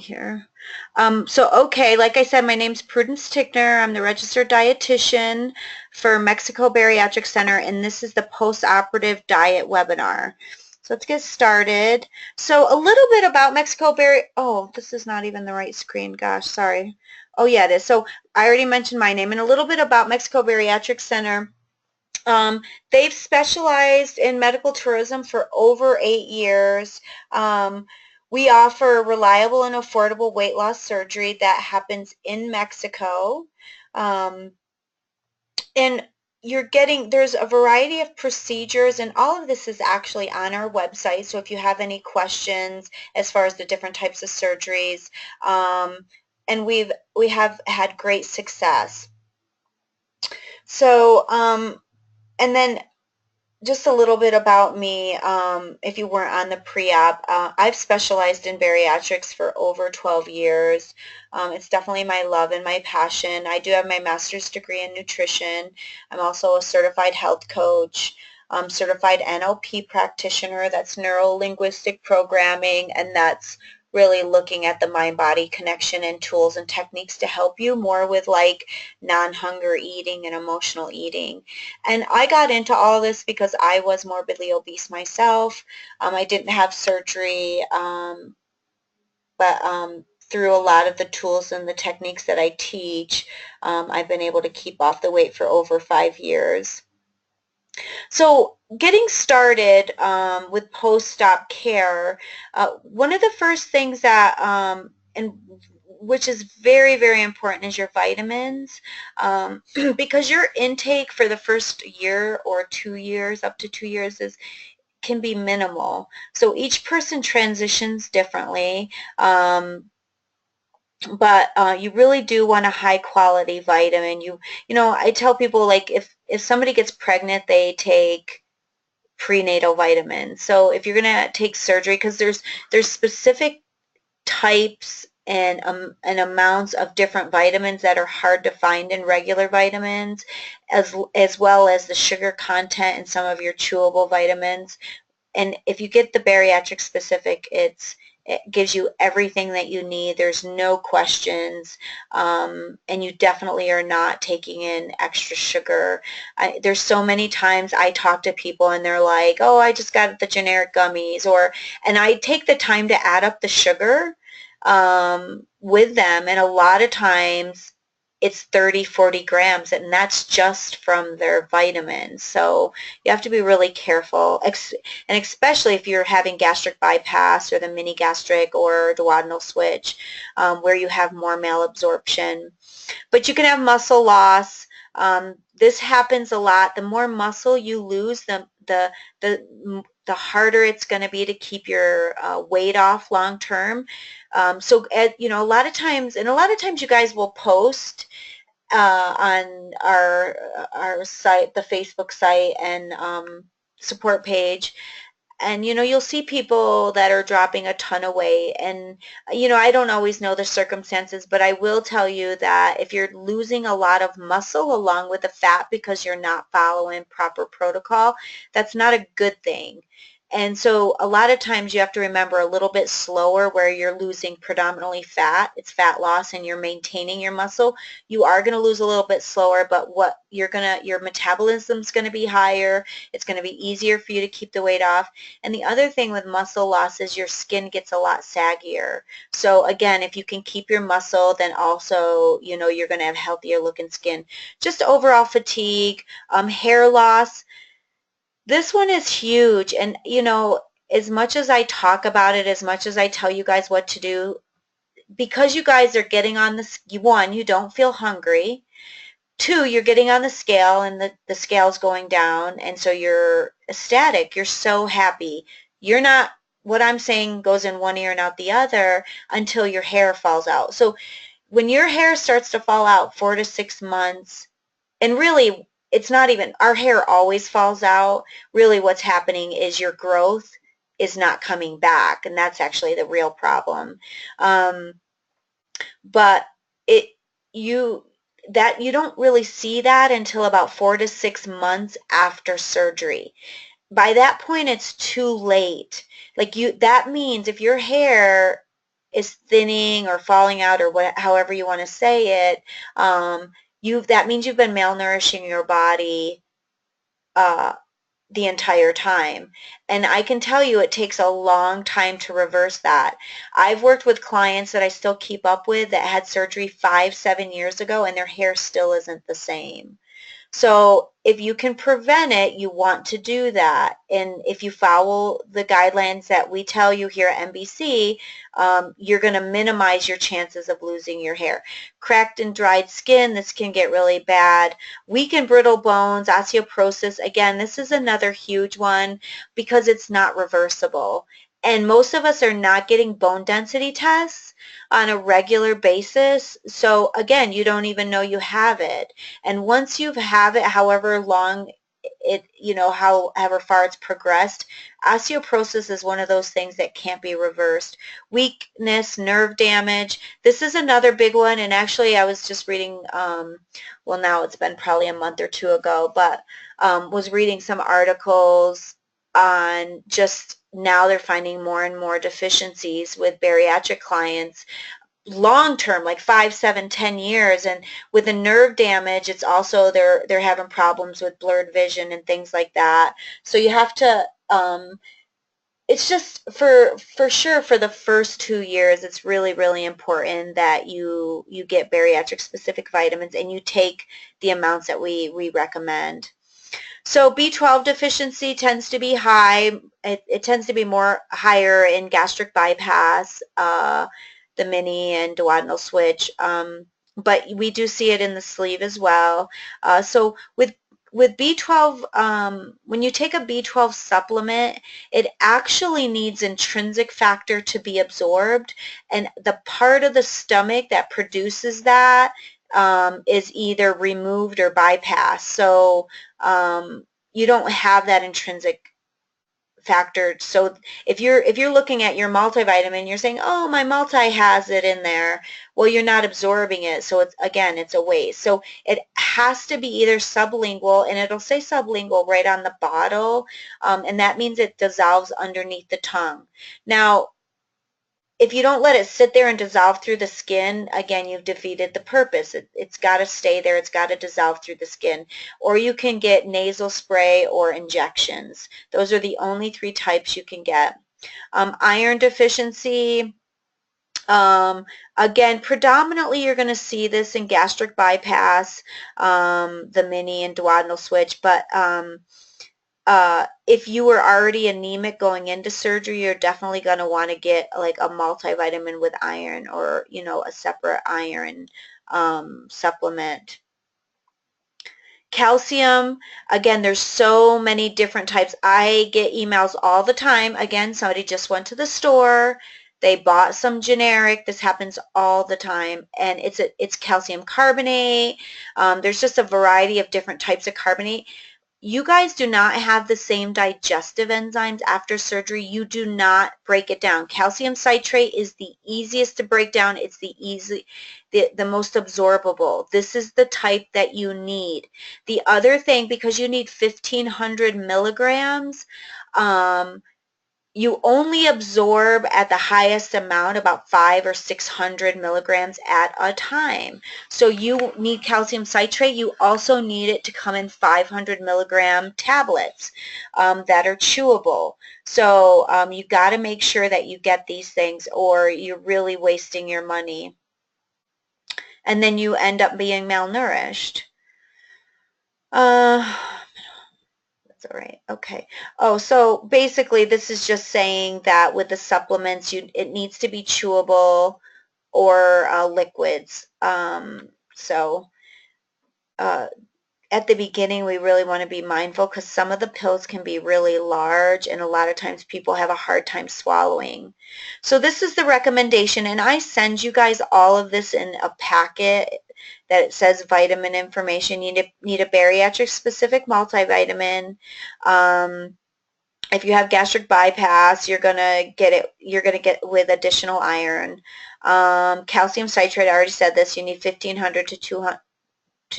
here. Okay, like I said, my name's Prudence Ticknor. I'm the registered dietitian for Mexico Bariatric Center, and this is the Post-Operative Diet Webinar. So let's get started. So a little bit about Mexico oh, this is not even the right screen. Gosh, sorry. Oh, yeah, it is. So I already mentioned my name, and a little bit about Mexico Bariatric Center. They've specialized in medical tourism for over 8 years. We offer reliable and affordable weight loss surgery that happens in Mexico. And there's a variety of procedures, and all of this is actually on our website. So if you have any questions as far as the different types of surgeries, and we have had great success. So, and then just a little bit about me, if you weren't on the pre-op. I've specialized in bariatrics for over 12 years. It's definitely my love and my passion. I do have my master's degree in nutrition. I'm also a certified health coach, certified NLP practitioner. That's neuro-linguistic programming, and that's really looking at the mind-body connection and tools and techniques to help you more with like non-hunger eating and emotional eating. And I got into all this because I was morbidly obese myself. I didn't have surgery, but through a lot of the tools and the techniques that I teach, I've been able to keep off the weight for over 5 years. So getting started with post-op care, one of the first things that, and which is very, very important, is your vitamins, because your intake for the first year or 2 years, up to 2 years, can be minimal. So each person transitions differently. But you really do want a high quality vitamin. You know, I tell people, like, if somebody gets pregnant, they take prenatal vitamins. So if you're going to take surgery, because there's specific types and amounts of different vitamins that are hard to find in regular vitamins, as well as the sugar content in some of your chewable vitamins. And if you get the bariatric specific, it gives you everything that you need. There's no questions, and you definitely are not taking in extra sugar. There's so many times I talk to people and they're like, oh, I just got the generic gummies, and I take the time to add up the sugar with them, and a lot of times it's 30, 40 grams, and that's just from their vitamins. So you have to be really careful, and especially if you're having gastric bypass or the mini gastric or duodenal switch, where you have more malabsorption. But you can have muscle loss. This happens a lot. The more muscle you lose, the harder it's going to be to keep your weight off long term. So, you know, a lot of times you guys will post on our site, the Facebook site and support page, and you know, you'll see people that are dropping a ton of weight, and you know, I don't always know the circumstances, but I will tell you that if you're losing a lot of muscle along with the fat because you're not following proper protocol, that's not a good thing. And so a lot of times you have to remember a little bit slower, where you're losing predominantly fat. It's fat loss and you're maintaining your muscle. You are going to lose a little bit slower, but your metabolism's going to be higher. It's going to be easier for you to keep the weight off. And the other thing with muscle loss is your skin gets a lot saggier. So again, if you can keep your muscle, then also, you know, you're going to have healthier looking skin. Just overall fatigue, hair loss. This one is huge, and you know, as much as I talk about it, as much as I tell you guys what to do, because you guys are getting on one, you don't feel hungry. Two, you're getting on the scale and the scale's going down, and so you're ecstatic. You're so happy. You're not, what I'm saying goes in one ear and out the other until your hair falls out. So when your hair starts to fall out 4 to 6 months, and really, it's not even, our hair always falls out. Really what's happening is your growth is not coming back, and that's actually the real problem. But you don't really see that until about 4 to 6 months after surgery. By that point, it's too late. Like that means if your hair is thinning or falling out, or however you want to say it, that means you've been malnourishing your body uh, the entire time. And I can tell you it takes a long time to reverse that. I've worked with clients that I still keep up with that had surgery 5, 7 years ago, and their hair still isn't the same. So if you can prevent it, you want to do that. And if you follow the guidelines that we tell you here at NBC, you're going to minimize your chances of losing your hair. Cracked and dried skin, this can get really bad. Weak and brittle bones, osteoporosis, again, this is another huge one because it's not reversible. And most of us are not getting bone density tests on a regular basis. So again, you don't even know you have it. And once you have it, however long it, however far it's progressed, osteoporosis is one of those things that can't be reversed. Weakness, nerve damage, this is another big one. And actually I was just reading, well, now it's been probably a month or two ago, but was reading some articles on just now they're finding more and more deficiencies with bariatric clients long term, like 5, 7, 10 years. And with the nerve damage, it's also they're having problems with blurred vision and things like that. So you have to it's just for sure for the first 2 years, it's really, really important that you get bariatric specific vitamins and you take the amounts that we recommend. So B12 deficiency tends to be high. It tends to be more higher in gastric bypass, the mini and duodenal switch, but we do see it in the sleeve as well. So with B12, when you take a B12 supplement, it actually needs intrinsic factor to be absorbed, and the part of the stomach that produces that is either removed or bypassed. So you don't have that intrinsic factor. So if you're looking at your multivitamin, you're saying, oh, my multi has it in there. Well, you're not absorbing it. So it's a waste. So it has to be either sublingual, and it'll say sublingual right on the bottle, and that means it dissolves underneath the tongue. Now, if you don't let it sit there and dissolve through the skin, again, you've defeated the purpose. It's got to stay there. It's got to dissolve through the skin. Or you can get nasal spray or injections. Those are the only 3 types you can get. Iron deficiency, again, predominantly you're going to see this in gastric bypass, the mini and duodenal switch, but if you were already anemic going into surgery, you're definitely going to want to get like a multivitamin with iron, or a separate iron supplement. Calcium, again, there's so many different types. I get emails all the time. Again, somebody just went to the store, they bought some generic. This happens all the time, and it's calcium carbonate. There's just a variety of different types of carbonate. You guys do not have the same digestive enzymes after surgery. You do not break it down. Calcium citrate is the easiest to break down. It's the most absorbable. This is the type that you need. The other thing, because you need 1,500 milligrams, you only absorb at the highest amount about 500 or 600 milligrams at a time. So you need calcium citrate. You also need it to come in 500 milligram tablets that are chewable. So you got to make sure that you get these things, or you're really wasting your money. And then you end up being malnourished. All right. Okay. Oh, so basically this is just saying that with the supplements, it needs to be chewable or liquids. At the beginning, we really want to be mindful because some of the pills can be really large, and a lot of times people have a hard time swallowing. So this is the recommendation, and I send you guys all of this in a packet that it says vitamin information. You need a bariatric specific multivitamin. If you have gastric bypass, you're gonna get with additional iron. Calcium citrate, I already said this, you need 1,500 to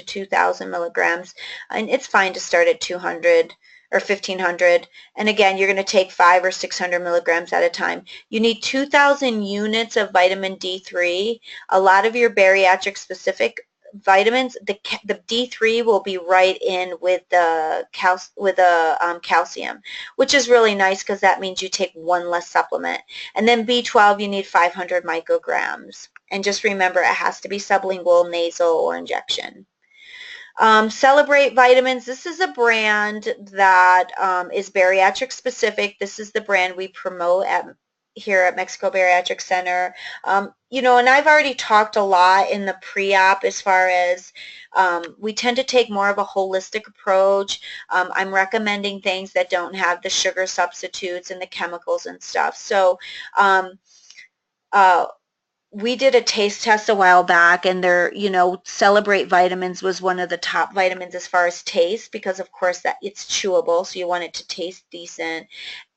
2,000 milligrams, and it's fine to start at 200 or 1,500. And again, you're going to take 500 or 600 milligrams at a time. You need 2,000 units of vitamin D3. A lot of your bariatric specific vitamins, the D3 will be right in with the calcium, which is really nice because that means you take one less supplement. And then B12, you need 500 micrograms. And just remember, it has to be sublingual, nasal, or injection. Celebrate Vitamins, this is a brand that is bariatric specific. This is the brand we promote here at Mexico Bariatric Center. You know, and I've already talked a lot in the pre-op as far as we tend to take more of a holistic approach. I'm recommending things that don't have the sugar substitutes and the chemicals and stuff. So we did a taste test a while back, and you know, Celebrate Vitamins was one of the top vitamins as far as taste, because of course that it's chewable, so you want it to taste decent.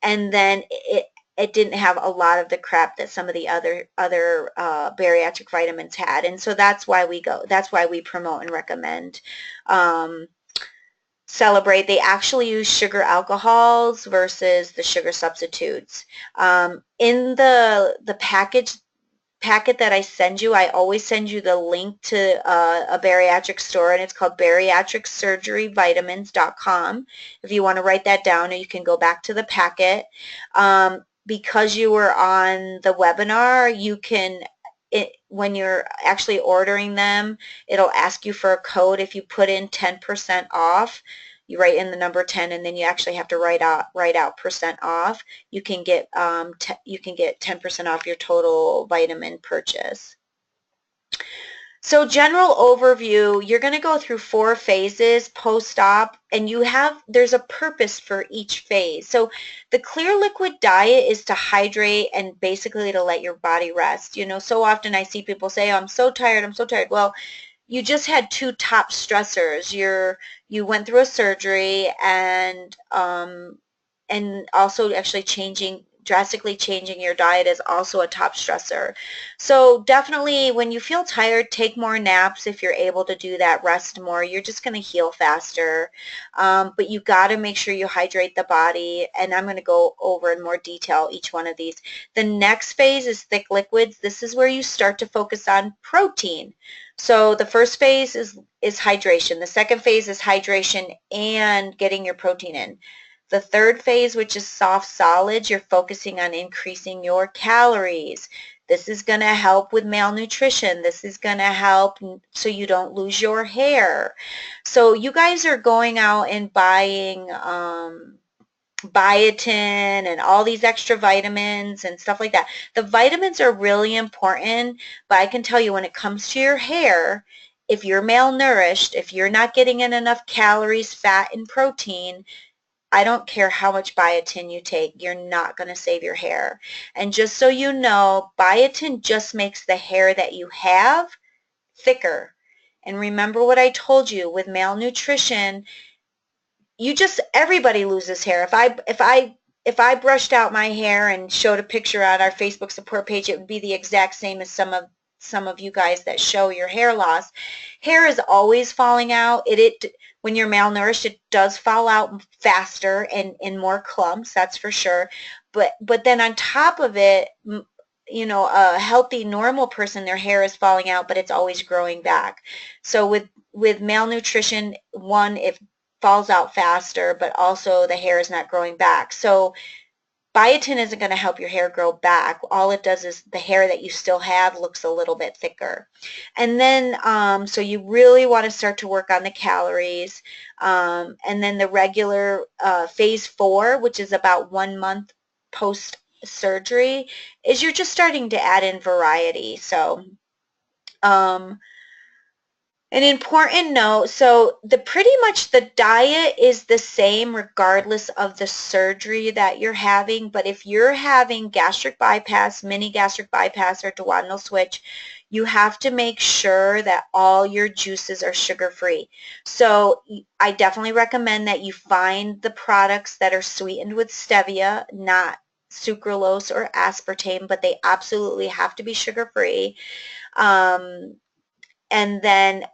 And then it didn't have a lot of the crap that some of the other bariatric vitamins had, and so that's why we promote and recommend Celebrate. They actually use sugar alcohols versus the sugar substitutes. In the packet that I send you, I always send you the link to a bariatric store, and it's called bariatricsurgeryvitamins.com. If you want to write that down, or you can go back to the packet. Because you were on the webinar, you can, when you're actually ordering them, it'll ask you for a code. If you put in 10% off, you write in the number 10, and then you actually have to write out percent off. You can get 10% off your total vitamin purchase. So general overview, you're going to go through 4 phases post-op, and there's a purpose for each phase. So the clear liquid diet is to hydrate and basically to let your body rest. You know, so often I see people say, oh, I'm so tired, I'm so tired. Well, you just had 2 top stressors. You went through a surgery, and also actually drastically changing your diet is also a top stressor. So definitely when you feel tired, take more naps if you're able to do that, rest more. You're just going to heal faster. But you got to make sure you hydrate the body, and I'm going to go over in more detail each one of these. The next phase is thick liquids. This is where you start to focus on protein. So the first phase is hydration. The second phase is hydration and getting your protein in. The third phase, which is soft solids, you're focusing on increasing your calories. This is going to help with malnutrition. This is going to help so you don't lose your hair. So you guys are going out and buying biotin and all these extra vitamins and stuff like that. The vitamins are really important, but I can tell you when it comes to your hair, if you're malnourished, if you're not getting in enough calories, fat, and protein, I don't care how much biotin you take, you're not going to save your hair. And just so you know, biotin just makes the hair that you have thicker. And remember what I told you, with malnutrition, everybody loses hair. If I brushed out my hair and showed a picture on our Facebook support page, it would be the exact same as some of you guys that show your hair loss. Hair is always falling out. When you're malnourished, it does fall out faster and in more clumps, that's for sure. But then on top of it, you know, a healthy, normal person, their hair is falling out, but it's always growing back. So with malnutrition, one, it falls out faster, but also the hair is not growing back. So biotin isn't going to help your hair grow back. All it does is the hair that you still have looks a little bit thicker. And then, so you really want to start to work on the calories. And then the regular phase 4, which is about 1 month post-surgery, is you're just starting to add in variety. So, an important note, so pretty much the diet is the same regardless of the surgery that you're having, but if you're having gastric bypass, mini gastric bypass, or duodenal switch, you have to make sure that all your juices are sugar-free. So I definitely recommend that you find the products that are sweetened with stevia, not sucralose or aspartame, but they absolutely have to be sugar-free. And then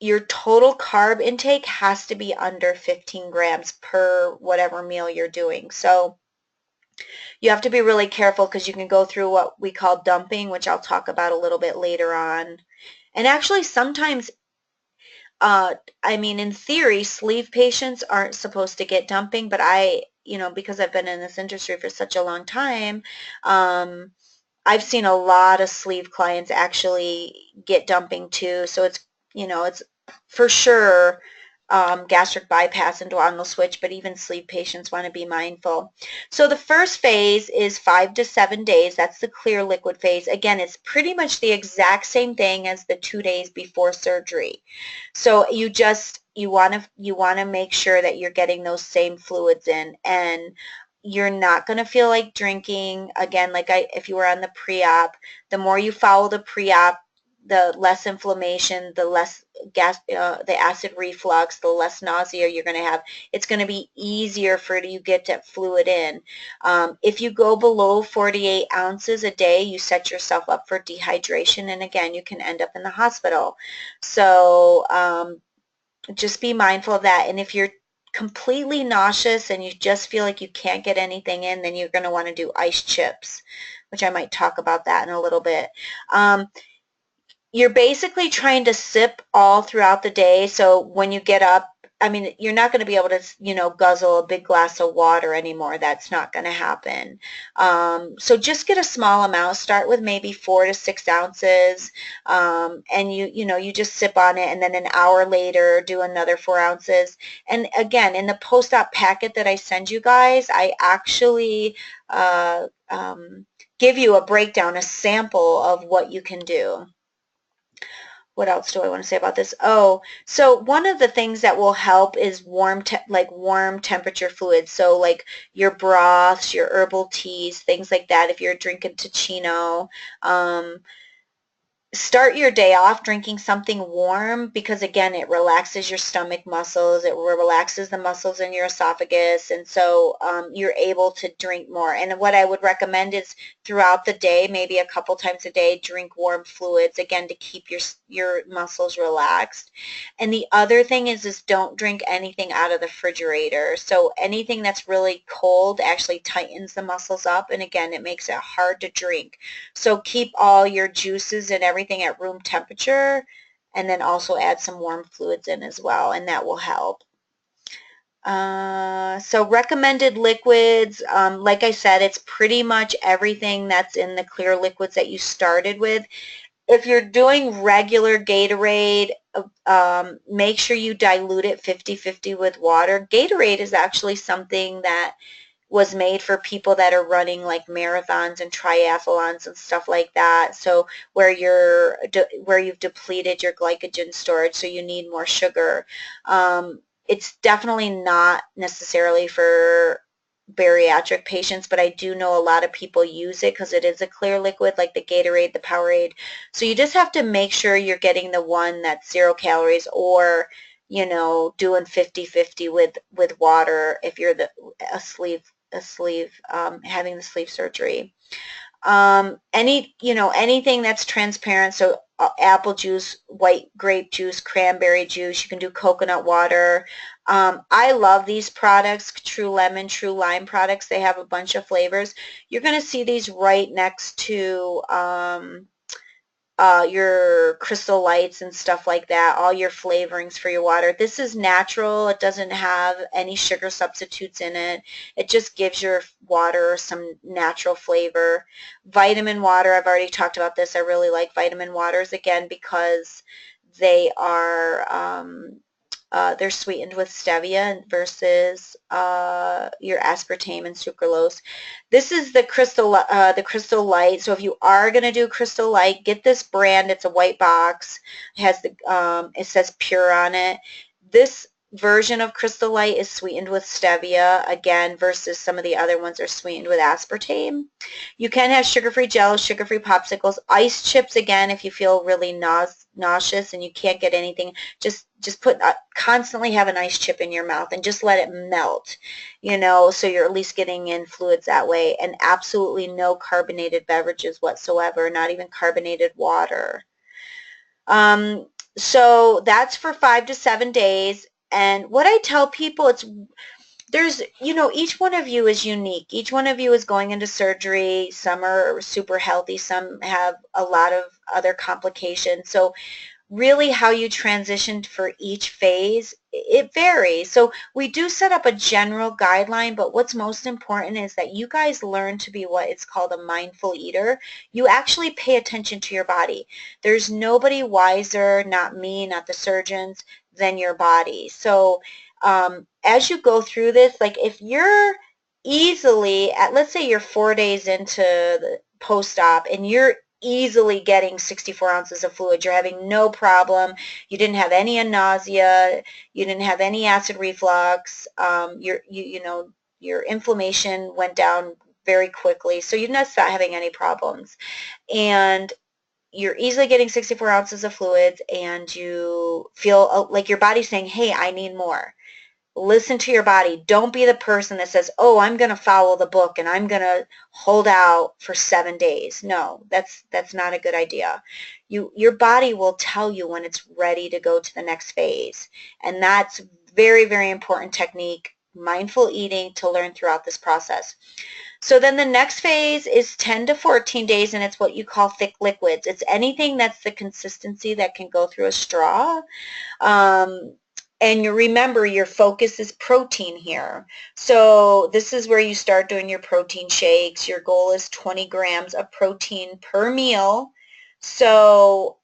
your total carb intake has to be under 15 grams per whatever meal you're doing. So you have to be really careful because you can go through what we call dumping, which I'll talk about a little bit later on. And actually sometimes, uh, I mean, in theory, sleeve patients aren't supposed to get dumping, but because I've been in this industry for such a long time, um, I've seen a lot of sleeve clients actually get dumping too. So it's for sure gastric bypass and duodenal switch, but even sleeve patients want to be mindful. So the first phase is 5 to 7 days. That's the clear liquid phase. Again, it's pretty much the exact same thing as the 2 days before surgery. So you want to make sure that you're getting those same fluids in, and you're not going to feel like drinking. Again, if you were on the pre-op, the more you follow the pre-op, the less inflammation, the less the acid reflux, the less nausea you're going to have. It's going to be easier for you to get that fluid in. If you go below 48 ounces a day, you set yourself up for dehydration, and again, you can end up in the hospital. So just be mindful of that. And if you're completely nauseous and you just feel like you can't get anything in, then you're going to want to do ice chips, which I might talk about that in a little bit. You're basically trying to sip all throughout the day. So when you get up, I mean, you're not going to be able to, guzzle a big glass of water anymore. That's not going to happen. So just get a small amount. Start with maybe 4 to 6 ounces, and you just sip on it, and then an hour later do another 4 ounces. And again, in the post-op packet that I send you guys, I actually give you a breakdown, a sample of what you can do. What else do I want to say about this? Oh, so one of the things that will help is warm temperature fluids. So like your broths, your herbal teas, things like that. If you're drinking Ticino, start your day off drinking something warm, because again, it relaxes your stomach muscles, it relaxes the muscles in your esophagus, and so you're able to drink more. And what I would recommend is throughout the day, maybe a couple times a day, drink warm fluids, again, to keep your muscles relaxed. And the other thing is don't drink anything out of the refrigerator. So anything that's really cold actually tightens the muscles up, and again, it makes it hard to drink. So keep all your juices and everything at room temperature, and then also add some warm fluids in as well, and that will help. So recommended liquids, like I said, it's pretty much everything that's in the clear liquids that you started with. If you're doing regular Gatorade, make sure you dilute it 50-50 with water. Gatorade is actually something that was made for people that are running like marathons and triathlons and stuff like that. So where you've depleted your glycogen storage, so you need more sugar. It's definitely not necessarily for bariatric patients, but I do know a lot of people use it because it is a clear liquid, like the Gatorade, the Powerade. So you just have to make sure you're getting the one that's 0 calories, or doing 50-50 with water if you're having the sleeve surgery. Anything that's transparent, so apple juice, white grape juice, cranberry juice, you can do coconut water. I love these products, True Lemon, True Lime products. They have a bunch of flavors. You're going to see these right next to your crystal lights and stuff like that, all your flavorings for your water. This is natural. It doesn't have any sugar substitutes in it. It just gives your water some natural flavor. Vitamin water, I've already talked about this. I really like vitamin waters, again, because they are they're sweetened with stevia versus your aspartame and sucralose. This is the Crystal Light. So if you are going to do Crystal Light, get this brand. It's a white box. It has it says pure on it. This version of Crystal Light is sweetened with stevia, again, versus some of the other ones are sweetened with aspartame. You can have sugar-free gels, sugar-free popsicles, ice chips, again, if you feel really nauseous and you can't get anything, just constantly have an ice chip in your mouth and just let it melt, so you're at least getting in fluids that way. And absolutely no carbonated beverages whatsoever, not even carbonated water. So that's for 5 to 7 days. And what I tell people, there's, each one of you is unique. Each one of you is going into surgery. Some are super healthy. Some have a lot of other complications. So really how you transitioned for each phase, it varies. So we do set up a general guideline, but what's most important is that you guys learn to be what it's called a mindful eater. You actually pay attention to your body. There's nobody wiser, not me, not the surgeons, than your body. So as you go through this, like if you're easily at, let's say you're 4 days into the post-op and you're easily getting 64 ounces of fluid. You're having no problem. You didn't have any nausea. You didn't have any acid reflux. Your inflammation went down very quickly. So you're not having any problems. And you're easily getting 64 ounces of fluids and you feel like your body's saying, hey, I need more. Listen to your body. Don't be the person that says, oh, I'm going to follow the book and I'm going to hold out for 7 days. No, that's not a good idea. Your body will tell you when it's ready to go to the next phase. And that's very, very important technique, mindful eating, to learn throughout this process. So then the next phase is 10 to 14 days, and it's what you call thick liquids. It's anything that's the consistency that can go through a straw. Um, and you remember your focus is protein here. So this is where you start doing your protein shakes. Your goal is 20 grams of protein per meal. So,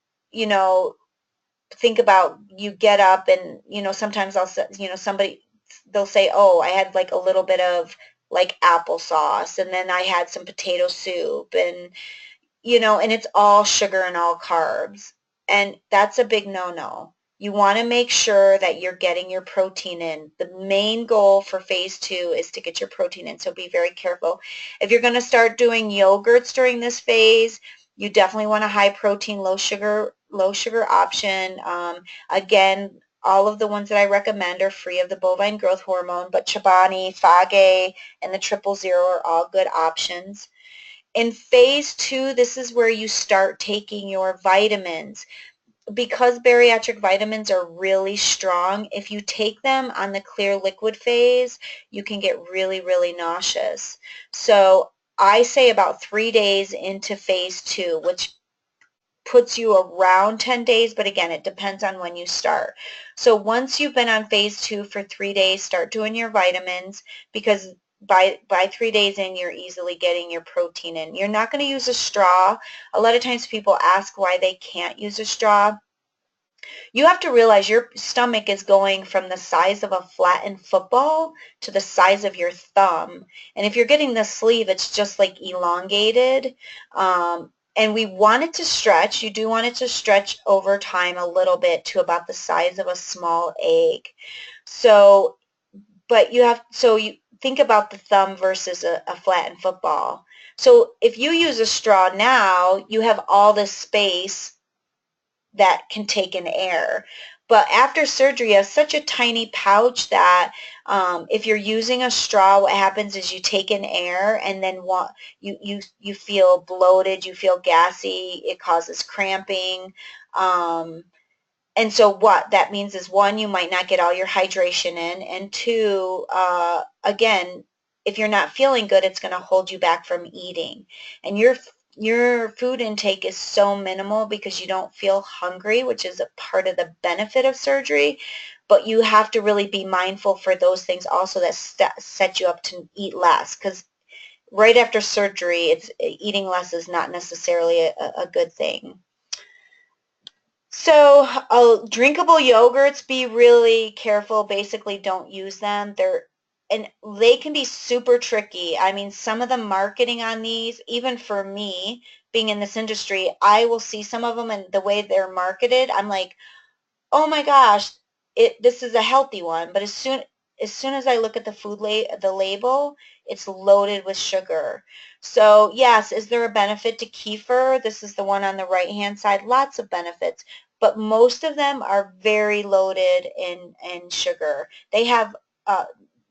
think about, you get up and, sometimes they'll say, oh, I had like a little bit of like applesauce and then I had some potato soup and it's all sugar and all carbs. And that's a big no-no. You want to make sure that you're getting your protein in. The main goal for phase 2 is to get your protein in, so be very careful. If you're going to start doing yogurts during this phase, you definitely want a high protein, low sugar option. Again, all of the ones that I recommend are free of the bovine growth hormone, but Chobani, Fage, and the 000 are all good options. In phase 2, this is where you start taking your vitamins. Because bariatric vitamins are really strong, if you take them on the clear liquid phase, you can get really, really nauseous. So I say about 3 days into phase 2, which puts you around 10 days, but again, it depends on when you start. So once you've been on phase 2 for 3 days, start doing your vitamins, because by 3 days in, you're easily getting your protein in. You're not going to use a straw. A lot of times people ask why they can't use a straw. You have to realize your stomach is going from the size of a flattened football to the size of your thumb. And if you're getting the sleeve, it's just like elongated. And we want it to stretch. You do want it to stretch over time a little bit to about the size of a small egg. So, but you think about the thumb versus a flattened football. So if you use a straw now, you have all this space that can take in air. But after surgery, you have such a tiny pouch that if you're using a straw, what happens is you take in air and then you feel bloated, you feel gassy, it causes cramping. And so what that means is, one, you might not get all your hydration in, and two, again, if you're not feeling good, it's going to hold you back from eating. And your food intake is so minimal because you don't feel hungry, which is a part of the benefit of surgery. But you have to really be mindful for those things also that set you up to eat less, because right after surgery, eating less is not necessarily a good thing. So drinkable yogurts, be really careful. Basically, don't use them. And they can be super tricky. I mean, some of the marketing on these, even for me, being in this industry, I will see some of them and the way they're marketed, I'm like, oh my gosh, this is a healthy one. But as soon as I look at the label, it's loaded with sugar. So yes, is there a benefit to kefir? This is the one on the right-hand side. Lots of benefits, but most of them are very loaded in sugar. They have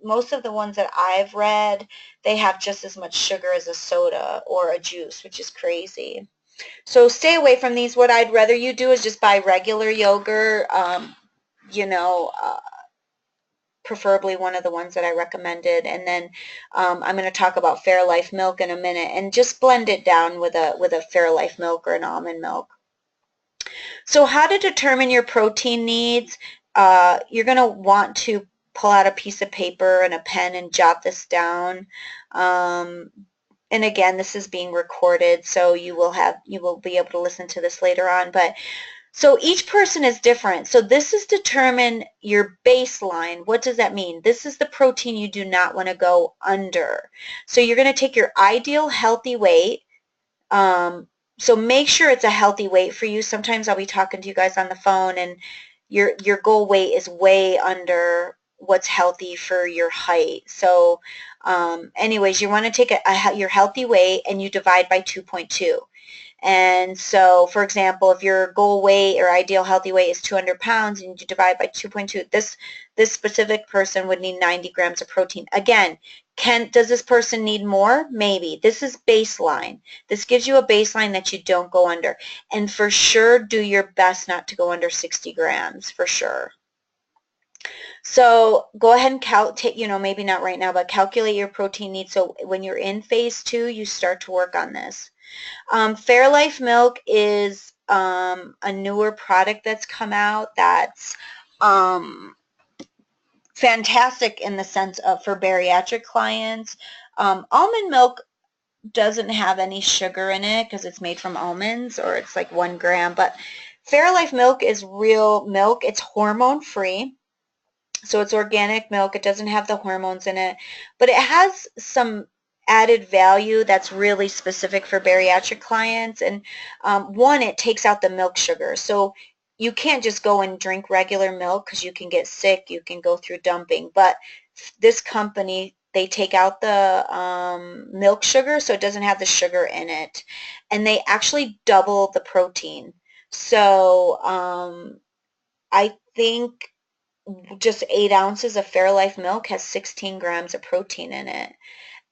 most of the ones that I've read, they have just as much sugar as a soda or a juice, which is crazy. So stay away from these. What I'd rather you do is just buy regular yogurt, you know, preferably one of the ones that I recommended. And then I'm going to talk about Fairlife milk in a minute, and just blend it down with a Fairlife milk or an almond milk. So how to determine your protein needs? You're going to want to pull out a piece of paper and a pen and jot this down. And again, this is being recorded, so you will be able to listen to this later on. But so each person is different. So this is determine your baseline. What does that mean? This is the protein you do not want to go under. So you're going to take your ideal healthy weight. So make sure it's a healthy weight for you. Sometimes I'll be talking to you guys on the phone and your goal weight is way under what's healthy for your height. So anyways, you want to take your healthy weight and you divide by 2.2. And so, for example, if your goal weight or ideal healthy weight is 200 pounds and you divide by 2.2, this specific person would need 90 grams of protein. Again, does this person need more? Maybe. This is baseline. This gives you a baseline that you don't go under. And for sure, do your best not to go under 60 grams, for sure. So go ahead and maybe not right now, but calculate your protein needs. So when you're in phase 2, you start to work on this. Fairlife milk is a newer product that's come out that's fantastic in the sense of for bariatric clients. Almond milk doesn't have any sugar in it because it's made from almonds, or it's like 1 gram, but Fairlife milk is real milk. It's hormone free. So it's organic milk. It doesn't have the hormones in it, but it has some added value that's really specific for bariatric clients. And one, it takes out the milk sugar. So you can't just go and drink regular milk because you can get sick. You can go through dumping. But this company, they take out the milk sugar, so it doesn't have the sugar in it. And they actually double the protein. So I think just 8 ounces of Fairlife milk has 16 grams of protein in it.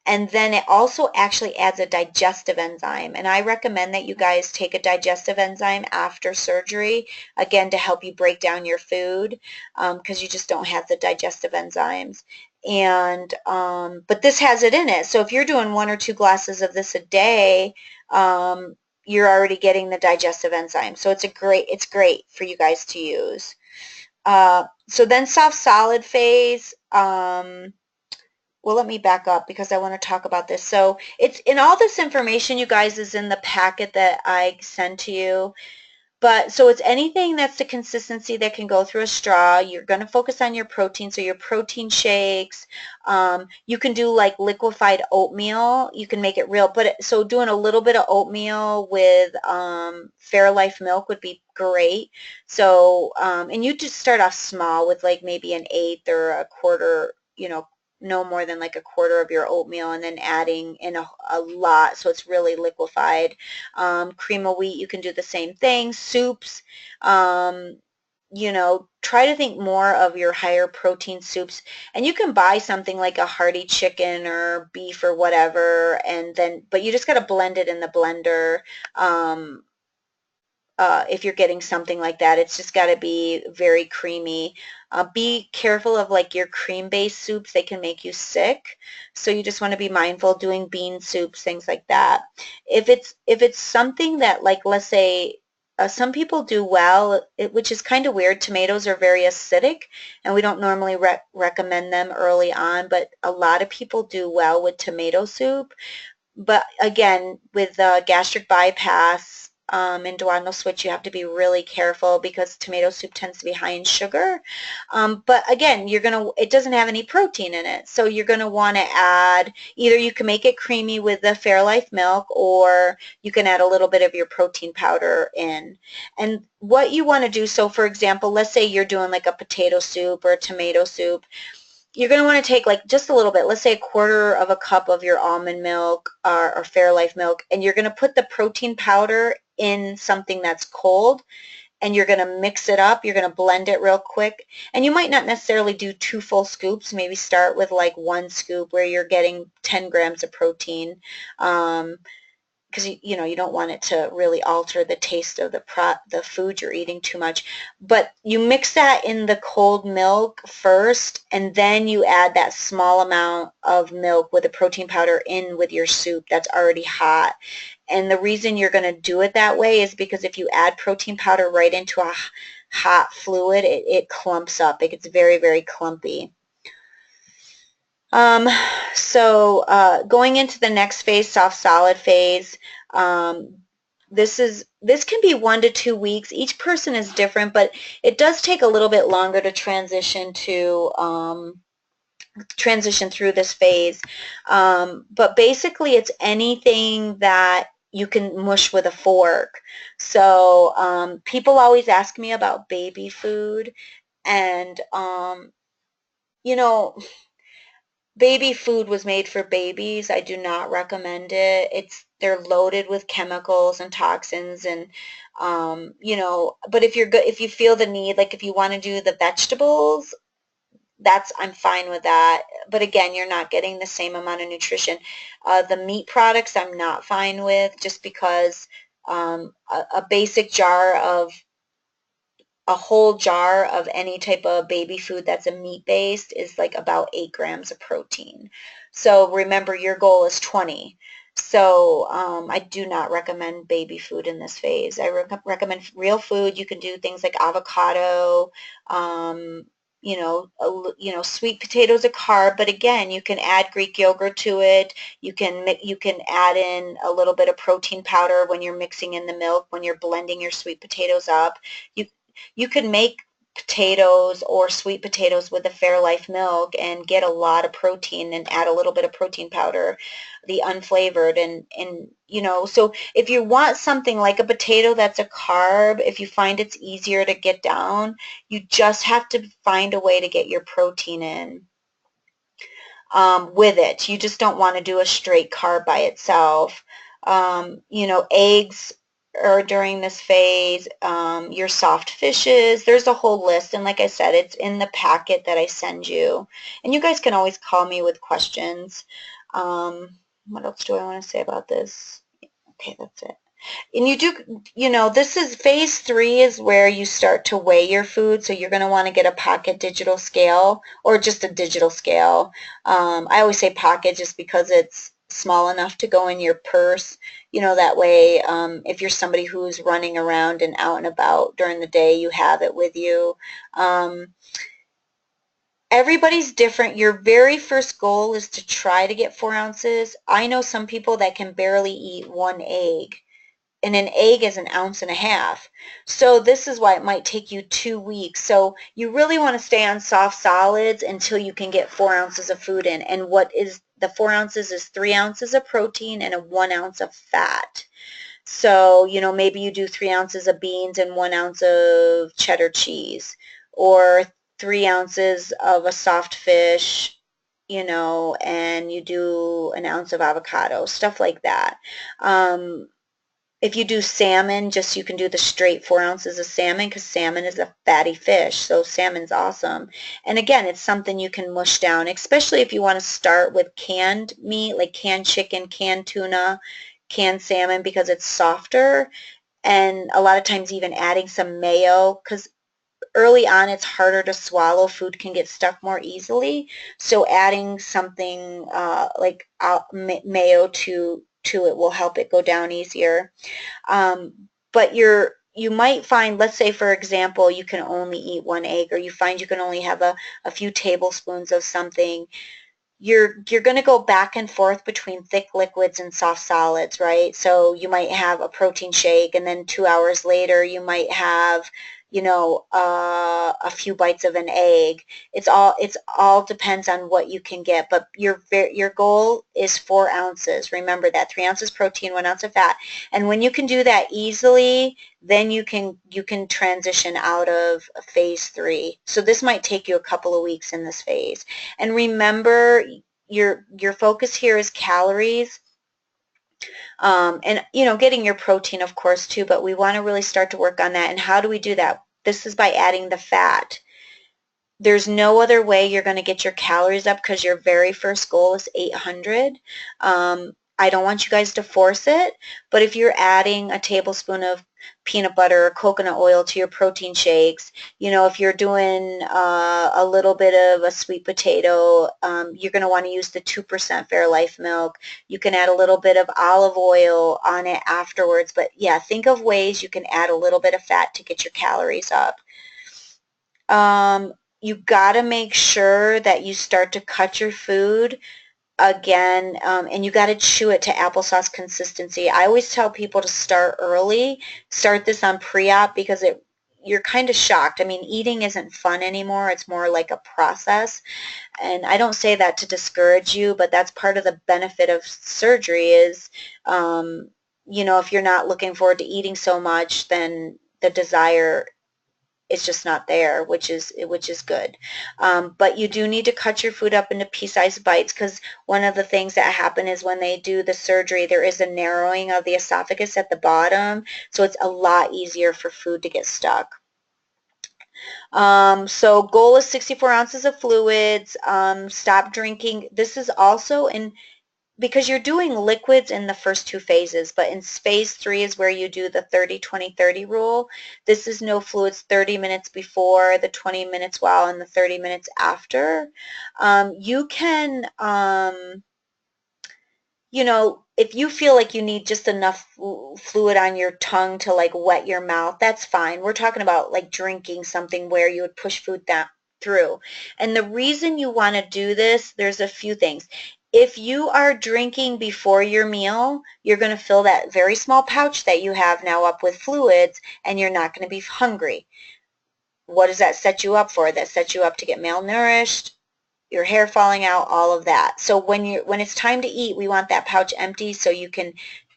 And then it also actually adds a digestive enzyme. And I recommend that you guys take a digestive enzyme after surgery, again, to help you break down your food because you just don't have the digestive enzymes. And but this has it in it. So if you're doing 1 or 2 glasses of this a day, you're already getting the digestive enzyme. So it's great for you guys to use. So then soft solid phase, well, let me back up because I want to talk about this. So it's in all this information, you guys, is in the packet that I sent to you. But so it's anything that's the consistency that can go through a straw. You're going to focus on your protein. So your protein shakes. You can do like liquefied oatmeal. You can make it real. So doing a little bit of oatmeal with Fairlife milk would be great. So and you just start off small with like maybe an 1/8 or a quarter, no more than like a quarter of your oatmeal, and then adding in a lot so it's really liquefied. Cream of wheat, you can do the same thing. Soups, try to think more of your higher protein soups, and you can buy something like a hearty chicken or beef or whatever, but you just got to blend it in the blender. If you're getting something like that, it's just got to be very creamy. Be careful of like your cream-based soups. They can make you sick. So you just want to be mindful doing bean soups, things like that. If it's something that, like, let's say some people do well, which is kind of weird. Tomatoes are very acidic, and we don't normally recommend them early on, but a lot of people do well with tomato soup. But again, with gastric bypass and duodenal switch, you have to be really careful because tomato soup tends to be high in sugar. But again, it doesn't have any protein in it. So you're going to want to add, either you can make it creamy with the Fairlife milk, or you can add a little bit of your protein powder in. And what you want to do, so for example, let's say you're doing like a potato soup or a tomato soup. You're going to want to take like just a little bit, let's say a quarter of a cup of your almond milk or Fairlife milk, and you're going to put the protein powder in something that's cold, and you're going to mix it up. You're going to blend it real quick, and you might not necessarily do 2 full scoops. Maybe start with like 1 scoop where you're getting 10 grams of protein. because you don't want it to really alter the taste of the food you're eating too much. But you mix that in the cold milk first, and then you add that small amount of milk with the protein powder in with your soup that's already hot. And the reason you're going to do it that way is because if you add protein powder right into a hot fluid, it clumps up. It gets very, very clumpy. So going into the next phase, soft solid phase, this can be 1 to 2 weeks. Each person is different, but it does take a little bit longer to transition through this phase. But basically, it's anything that you can mush with a fork. So people always ask me about baby food, and you know. Baby food was made for babies. I do not recommend it. They're loaded with chemicals and toxins, and but if you feel the need, like if you want to do the vegetables, I'm fine with that. But again, you're not getting the same amount of nutrition. The meat products I'm not fine with, just because a basic jar of a whole jar of any type of baby food that's a meat-based is like about 8 grams of protein. So remember, your goal is 20. So I do not recommend baby food in this phase. I recommend real food. You can do things like avocado, sweet potatoes are carb, but again, you can add Greek yogurt to it. You can add in a little bit of protein powder when you're mixing in the milk, when you're blending your sweet potatoes up. You can make potatoes or sweet potatoes with the Fairlife milk and get a lot of protein and add a little bit of protein powder, the unflavored, and so if you want something like a potato that's a carb, if you find it's easier to get down, you just have to find a way to get your protein in with it. You just don't want to do a straight carb by itself. Eggs are during this phase, your soft fishes, there's a whole list, and like I said, it's in the packet that I send you, and you guys can always call me with questions. What else do I want to say about this? Okay, that's it. And this is phase 3 is where you start to weigh your food. So you're going to want to get a pocket digital scale or just a digital scale. I always say pocket just because it's small enough to go in your purse. That way, if you're somebody who's running around and out and about during the day, you have it with you. Everybody's different. Your very first goal is to try to get 4 ounces. I know some people that can barely eat 1 egg. And an egg is 1.5 ounces. So this is why it might take you 2 weeks. So you really want to stay on soft solids until you can get 4 ounces of food in. And what is the 4 ounces is 3 ounces of protein and 1 ounce of fat. So, maybe you do 3 ounces of beans and 1 ounce of cheddar cheese, or 3 ounces of a soft fish, and you do 1 ounce of avocado, stuff like that. If you do salmon, you can do the straight 4 ounces of salmon, because salmon is a fatty fish, so salmon's awesome. And again, it's something you can mush down, especially if you want to start with canned meat, like canned chicken, canned tuna, canned salmon, because it's softer, and a lot of times even adding some mayo, because early on it's harder to swallow. Food can get stuck more easily, so adding something like mayo to it will help it go down easier. But you might find, let's say for example, you can only eat 1 egg, or you find you can only have a few tablespoons of something. You're going to go back and forth between thick liquids and soft solids, right? So you might have a protein shake, and then 2 hours later you might have a few bites of an egg. It's all depends on what you can get, but your goal is 4 ounces. Remember that, 3 ounces protein, 1 ounce of fat. And when you can do that easily, then you can transition out of phase 3. So this might take you a couple of weeks in this phase. And remember, your focus here is calories. And getting your protein, of course, too, but we want to really start to work on that. And how do we do that? This is by adding the fat. There's no other way you're going to get your calories up, because your very first goal is 800. I don't want you guys to force it, but if you're adding a tablespoon of peanut butter or coconut oil to your protein shakes, you know, if you're doing a little bit of a sweet potato, you're going to want to use the 2% Fairlife milk. You can add a little bit of olive oil on it afterwards, but yeah, think of ways you can add a little bit of fat to get your calories up. You got to make sure that you start to cut your food again, and you got to chew it to applesauce consistency. I always tell people to start early, start this on pre-op because you're kind of shocked. I mean, eating isn't fun anymore. It's more like a process. And I don't say that to discourage you, but that's part of the benefit of surgery is, you know, if you're not looking forward to eating so much, then the desire it's just not there, which is good. But you do need to cut your food up into pea-sized bites because one of the things that happen is when they do the surgery, there is a narrowing of the esophagus at the bottom, so it's a lot easier for food to get stuck. So goal is 64 ounces of fluids. Stop drinking. This is also in because you're doing liquids in the first two phases, but in phase 3 is where you do the 30-20-30 rule. This is no fluids 30 minutes before, the 20 minutes while, and the 30 minutes after. You can, you know, if you feel like you need just enough fluid on your tongue to like wet your mouth, that's fine. We're talking about like drinking something where you would push food down through. And the reason you want to do this, there's a few things. If you are drinking before your meal, you're going to fill that very small pouch that you have now up with fluids, and you're not going to be hungry. What does that set you up for? That sets you up to get malnourished, your hair falling out, all of that. So when it's time to eat, we want that pouch empty so you can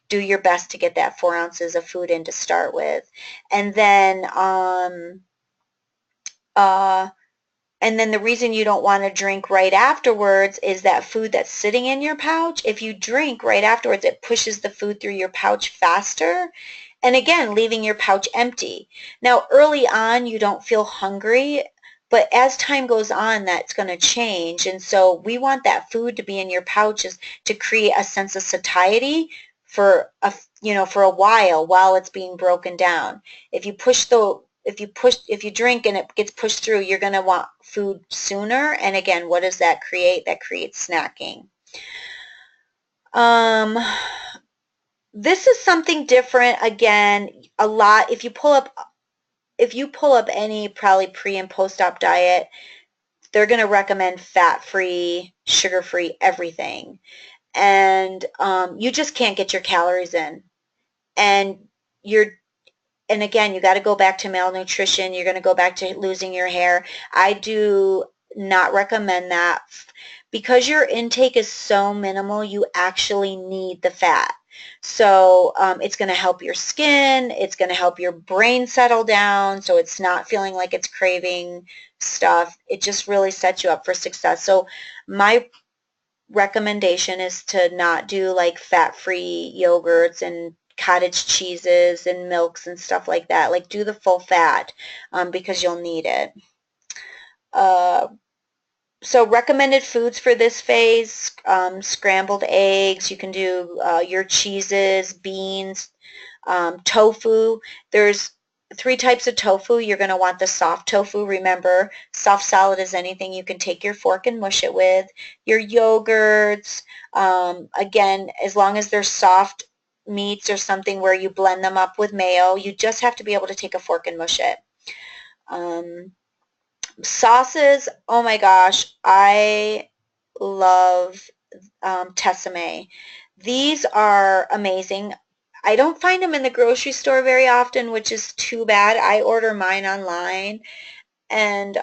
do your best to get that 4 ounces of food in to start with. And then the reason you don't want to drink right afterwards is that food that's sitting in your pouch, if you drink right afterwards, it pushes the food through your pouch faster, and again, leaving your pouch empty. Now, early on, you don't feel hungry, but as time goes on, that's going to change, and so we want that food to be in your pouches to create a sense of satiety for for a while it's being broken down. If you drink and it gets pushed through, you're going to want food sooner. And again, what does that create? That creates snacking. This is something different. Again, a lot. If you pull up any probably pre and post-op diet, they're going to recommend fat-free, sugar-free everything, and you just can't get your calories in, and again, you got to go back to malnutrition. You're going to go back to losing your hair. I do not recommend that. Because your intake is so minimal, you actually need the fat. So it's going to help your skin. It's going to help your brain settle down so it's not feeling like it's craving stuff. It just really sets you up for success. So my recommendation is to not do like fat-free yogurts and cottage cheeses and milks and stuff like that. Like do the full fat because you'll need it. So recommended foods for this phase, scrambled eggs. You can do your cheeses, beans, tofu. There's 3 types of tofu. You're going to want the soft tofu. Remember, soft salad is anything you can take your fork and mush it with. Your yogurts, again, as long as they're soft meats or something where you blend them up with mayo, you just have to be able to take a fork and mush it. Sauces, oh my gosh, I love Tessemae. These are amazing. I don't find them in the grocery store very often, which is too bad. I order mine online, and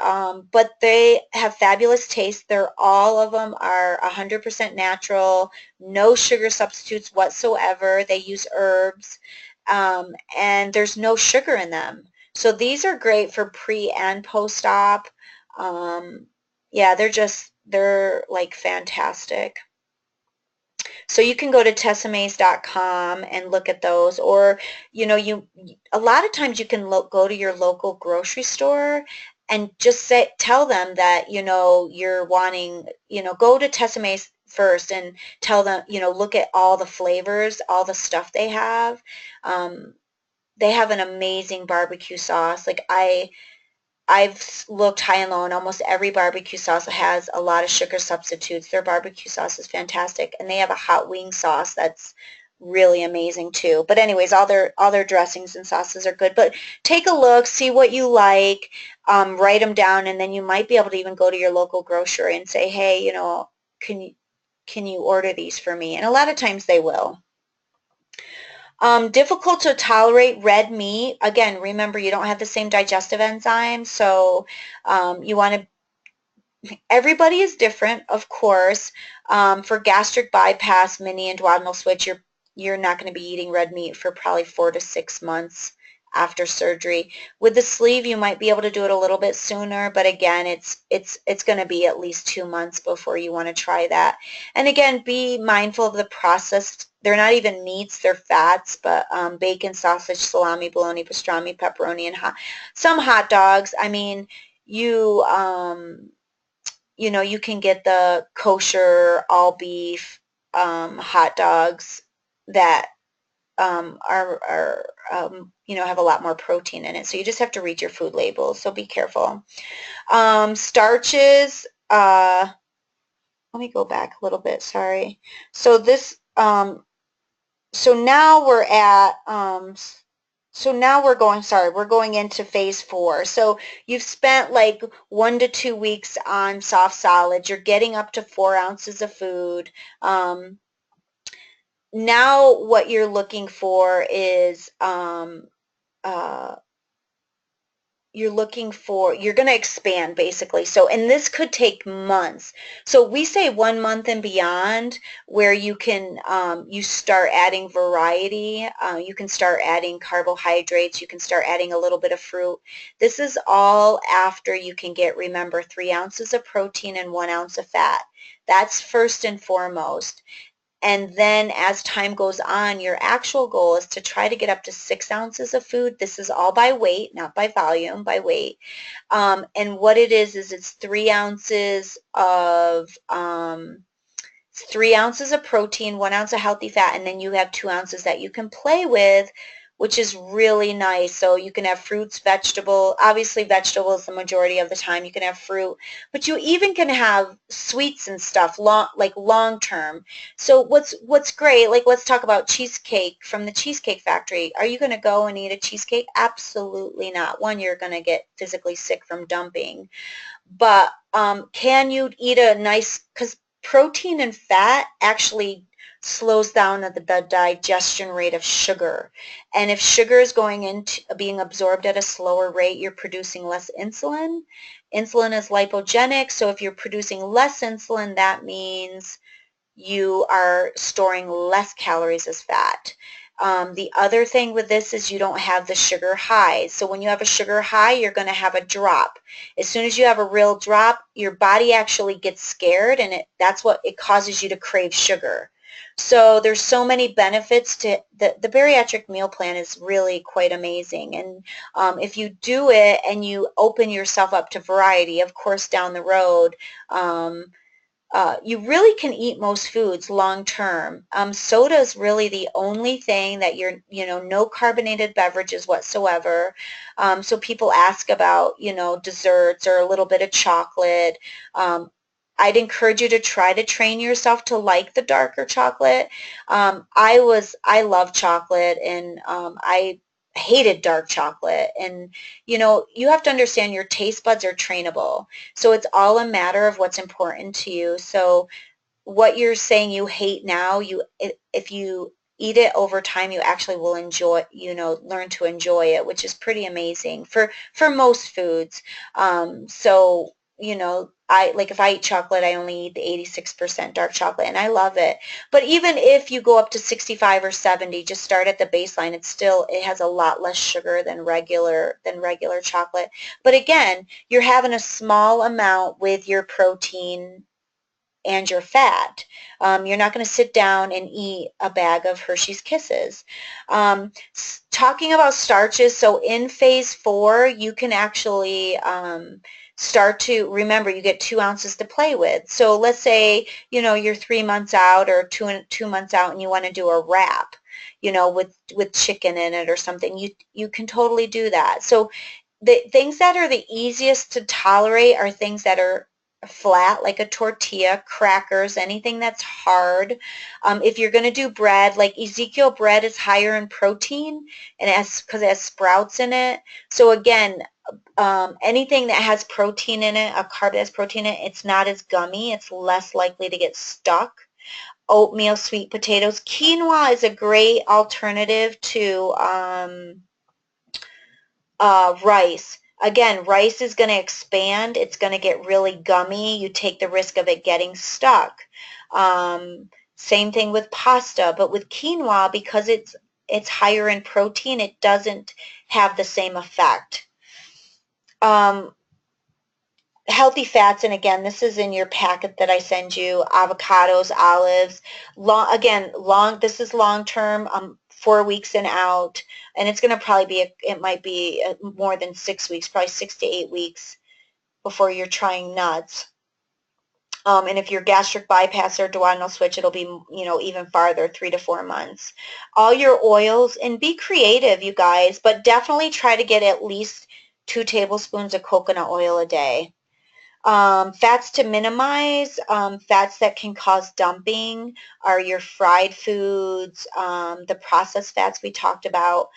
but they have fabulous taste. All of them are 100% natural, no sugar substitutes whatsoever. They use herbs, and there's no sugar in them. So these are great for pre and post-op. Yeah, they're like fantastic. So you can go to tessemaes.com and look at those, or a lot of times you can go to your local grocery store and just tell them that you're wanting, go to Tessemaes first and tell them, you know, look at all the flavors, all the stuff they have. They have an amazing barbecue sauce. Like I've looked high and low, and almost every barbecue sauce has a lot of sugar substitutes. Their barbecue sauce is fantastic, and they have a hot wing sauce that's really amazing too. But anyways, all their dressings and sauces are good. But take a look, see what you like, write them down, and then you might be able to even go to your local grocery and say, hey, you know, can you order these for me? And a lot of times they will. Difficult to tolerate red meat. Again, remember you don't have the same digestive enzyme, so you want to, everybody is different, of course. For gastric bypass, mini and duodenal switch, you're not going to be eating red meat for probably 4 to 6 months after surgery. With the sleeve, you might be able to do it a little bit sooner, but again, it's going to be at least 2 months before you want to try that. And again, be mindful of the processed. They're not even meats, they're fats, but bacon, sausage, salami, bologna, pastrami, pepperoni, and some hot dogs. I mean, you know, you can get the kosher all beef hot dogs that you know, have a lot more protein in it. So you just have to read your food labels. So be careful. Starches. Let me go back a little bit. Sorry. So this. So now we're at. So now we're going. Sorry, we're going into phase 4. So you've spent like 1 to 2 weeks on soft solids. You're getting up to 4 ounces of food. Now what you're looking for is you're going to expand basically. So, and this could take months. So we say 1 month and beyond, where you can, you start adding variety. You can start adding carbohydrates. You can start adding a little bit of fruit. This is all after you can get, remember, 3 ounces of protein and 1 ounce of fat. That's first and foremost. And then as time goes on, your actual goal is to try to get up to 6 ounces of food. This is all by weight, not by volume, by weight. And what it is it's 3 ounces of 3 ounces of protein, 1 ounce of healthy fat, and then you have 2 ounces that you can play with, which is really nice. So you can have fruits, vegetable, obviously vegetables the majority of the time. You can have fruit, but you even can have sweets and stuff like long term. So what's great, like let's talk about cheesecake from the Cheesecake Factory. Are you going to go and eat a cheesecake? Absolutely not. One, you're going to get physically sick from dumping. But can you eat a nice, because protein and fat actually slows down the digestion rate of sugar. And if sugar is going into being absorbed at a slower rate, you're producing less insulin. Insulin is lipogenic, so if you're producing less insulin, that means you are storing less calories as fat. The other thing with this is you don't have the sugar high. So when you have a sugar high, you're going to have a drop. As soon as you have a real drop, your body actually gets scared, and that's what it causes you to crave sugar. So there's so many benefits to the bariatric meal plan is really quite amazing. And if you do it and you open yourself up to variety, of course down the road, you really can eat most foods long term. Soda is really the only thing that no carbonated beverages whatsoever. So people ask about, desserts or a little bit of chocolate. I'd encourage you to try to train yourself to like the darker chocolate. I love chocolate, and I hated dark chocolate. And you have to understand your taste buds are trainable. So it's all a matter of what's important to you. So what you're saying you hate now, if you eat it over time, you actually will enjoy, learn to enjoy it, which is pretty amazing for most foods. So if I eat chocolate, I only eat the 86% dark chocolate, and I love it. But even if you go up to 65 or 70, just start at the baseline. It has a lot less sugar than regular chocolate. But again, you're having a small amount with your protein and your fat. You're not going to sit down and eat a bag of Hershey's Kisses. Talking about starches, so in phase 4, you can actually start to remember you get 2 ounces to play with. So let's say, you know, you're 3 months out or 2 months out and you want to do a wrap, you know, with chicken in it or something. You can totally do that. So the things that are the easiest to tolerate are things that are flat, like a tortilla, crackers, anything that's hard. If you're going to do bread, like Ezekiel bread is higher in protein and because it has sprouts in it. So again, anything that has protein in it, a carb that has protein in it, it's not as gummy. It's less likely to get stuck. Oatmeal, sweet potatoes. Quinoa is a great alternative to rice. Again, rice is going to expand. It's going to get really gummy. You take the risk of it getting stuck. Same thing with pasta, but with quinoa, because it's higher in protein, it doesn't have the same effect. Healthy fats, and again, this is in your packet that I send you, avocados, olives, this is long term, 4 weeks and out, and it's going to probably be, it might be more than 6 weeks, probably 6 to 8 weeks before you're trying nuts. And if you're gastric bypass or duodenal switch, it'll be, you know, even farther, 3 to 4 months. All your oils, and be creative, you guys, but definitely try to get at least 2 tablespoons of coconut oil a day. Fats to minimize, fats that can cause dumping are your fried foods, the processed fats we talked about.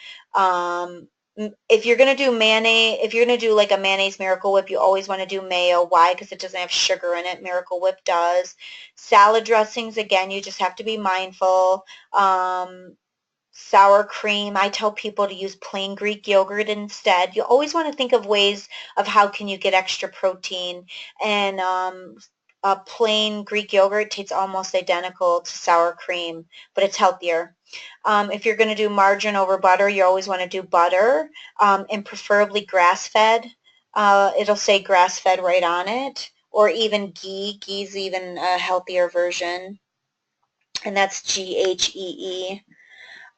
If you're going to do mayonnaise, if you're going to do like a mayonnaise Miracle Whip, you always want to do mayo. Why? Because it doesn't have sugar in it. Miracle Whip does. Salad dressings, again, you just have to be mindful. Sour cream, I tell people to use plain Greek yogurt instead. You always want to think of ways of how can you get extra protein, and a plain Greek yogurt tastes almost identical to sour cream, but it's healthier. If you're going to do margarine over butter, you always want to do butter, and preferably grass-fed. It'll say grass-fed right on it, or even ghee. Ghee's even a healthier version, and that's Ghee.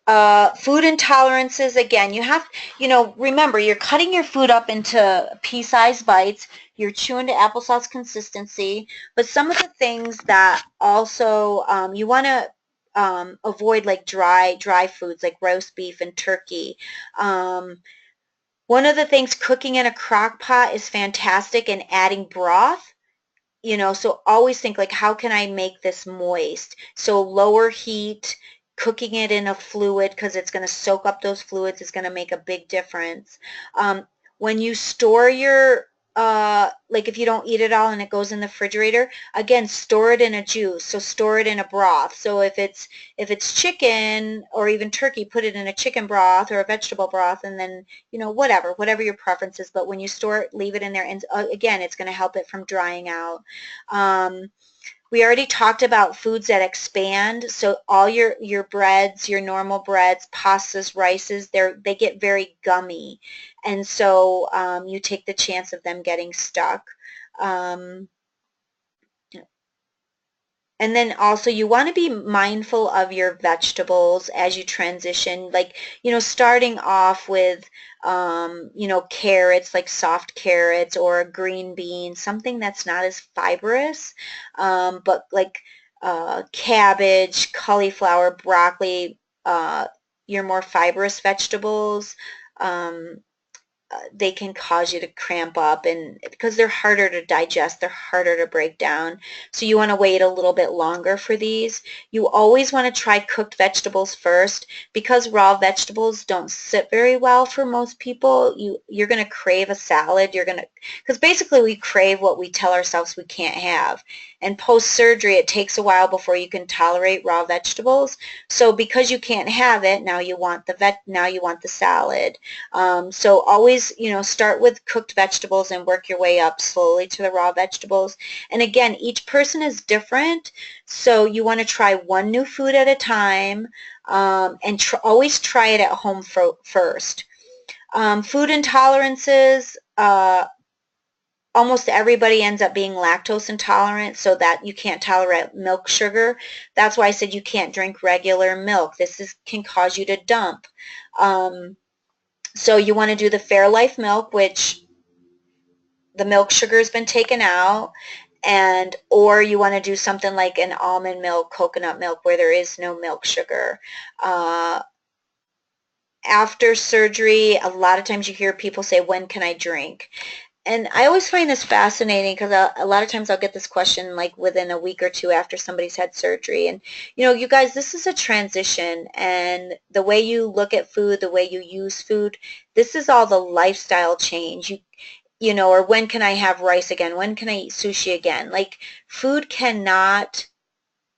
Food intolerances, again, you have, you know, remember, you're cutting your food up into pea-sized bites. You're chewing to applesauce consistency. But some of the things that also you want to avoid, like dry foods, like roast beef and turkey. One of the things, cooking in a crock pot is fantastic, and adding broth. You know, so always think, like, how can I make this moist? So lower heat, cooking it in a fluid, because it's going to soak up those fluids, is going to make a big difference. When you store your, like if you don't eat it all and it goes in the refrigerator, again, store it in a juice. So store it in a broth. So if it's chicken or even turkey, put it in a chicken broth or a vegetable broth, and then, you know, whatever your preference is. But when you store it, leave it in there, and again, it's going to help it from drying out. We already talked about foods that expand. So all your breads, your normal breads, pastas, rices, they get very gummy, and so you take the chance of them getting stuck. And then also you want to be mindful of your vegetables as you transition, like, you know, starting off with, you know, carrots, like soft carrots, or a green bean, something that's not as fibrous, but like cabbage, cauliflower, broccoli, your more fibrous vegetables. They can cause you to cramp up, and because they're harder to digest, they're harder to break down. So you want to wait a little bit longer for these. You always want to try cooked vegetables first, because raw vegetables don't sit very well for most people. You're going to crave a salad. Because basically we crave what we tell ourselves we can't have. And post-surgery, it takes a while before you can tolerate raw vegetables. So because you can't have it, now you want the salad. So always, you know, start with cooked vegetables and work your way up slowly to the raw vegetables. And again, each person is different, so you want to try one new food at a time, and always try it at home first. Food intolerances, almost everybody ends up being lactose intolerant, so that you can't tolerate milk sugar. That's why I said you can't drink regular milk. Can cause you to dump. So you want to do the Fairlife milk, which the milk sugar has been taken out, and or you want to do something like an almond milk, coconut milk, where there is no milk sugar. After surgery, a lot of times you hear people say, when can I drink? And I always find this fascinating because a lot of times I'll get this question like within a week or two after somebody's had surgery. And, you know, you guys, this is a transition, and the way you look at food, the way you use food, this is all the lifestyle change. You know, or when can I have rice again? When can I eat sushi again? Like, food cannot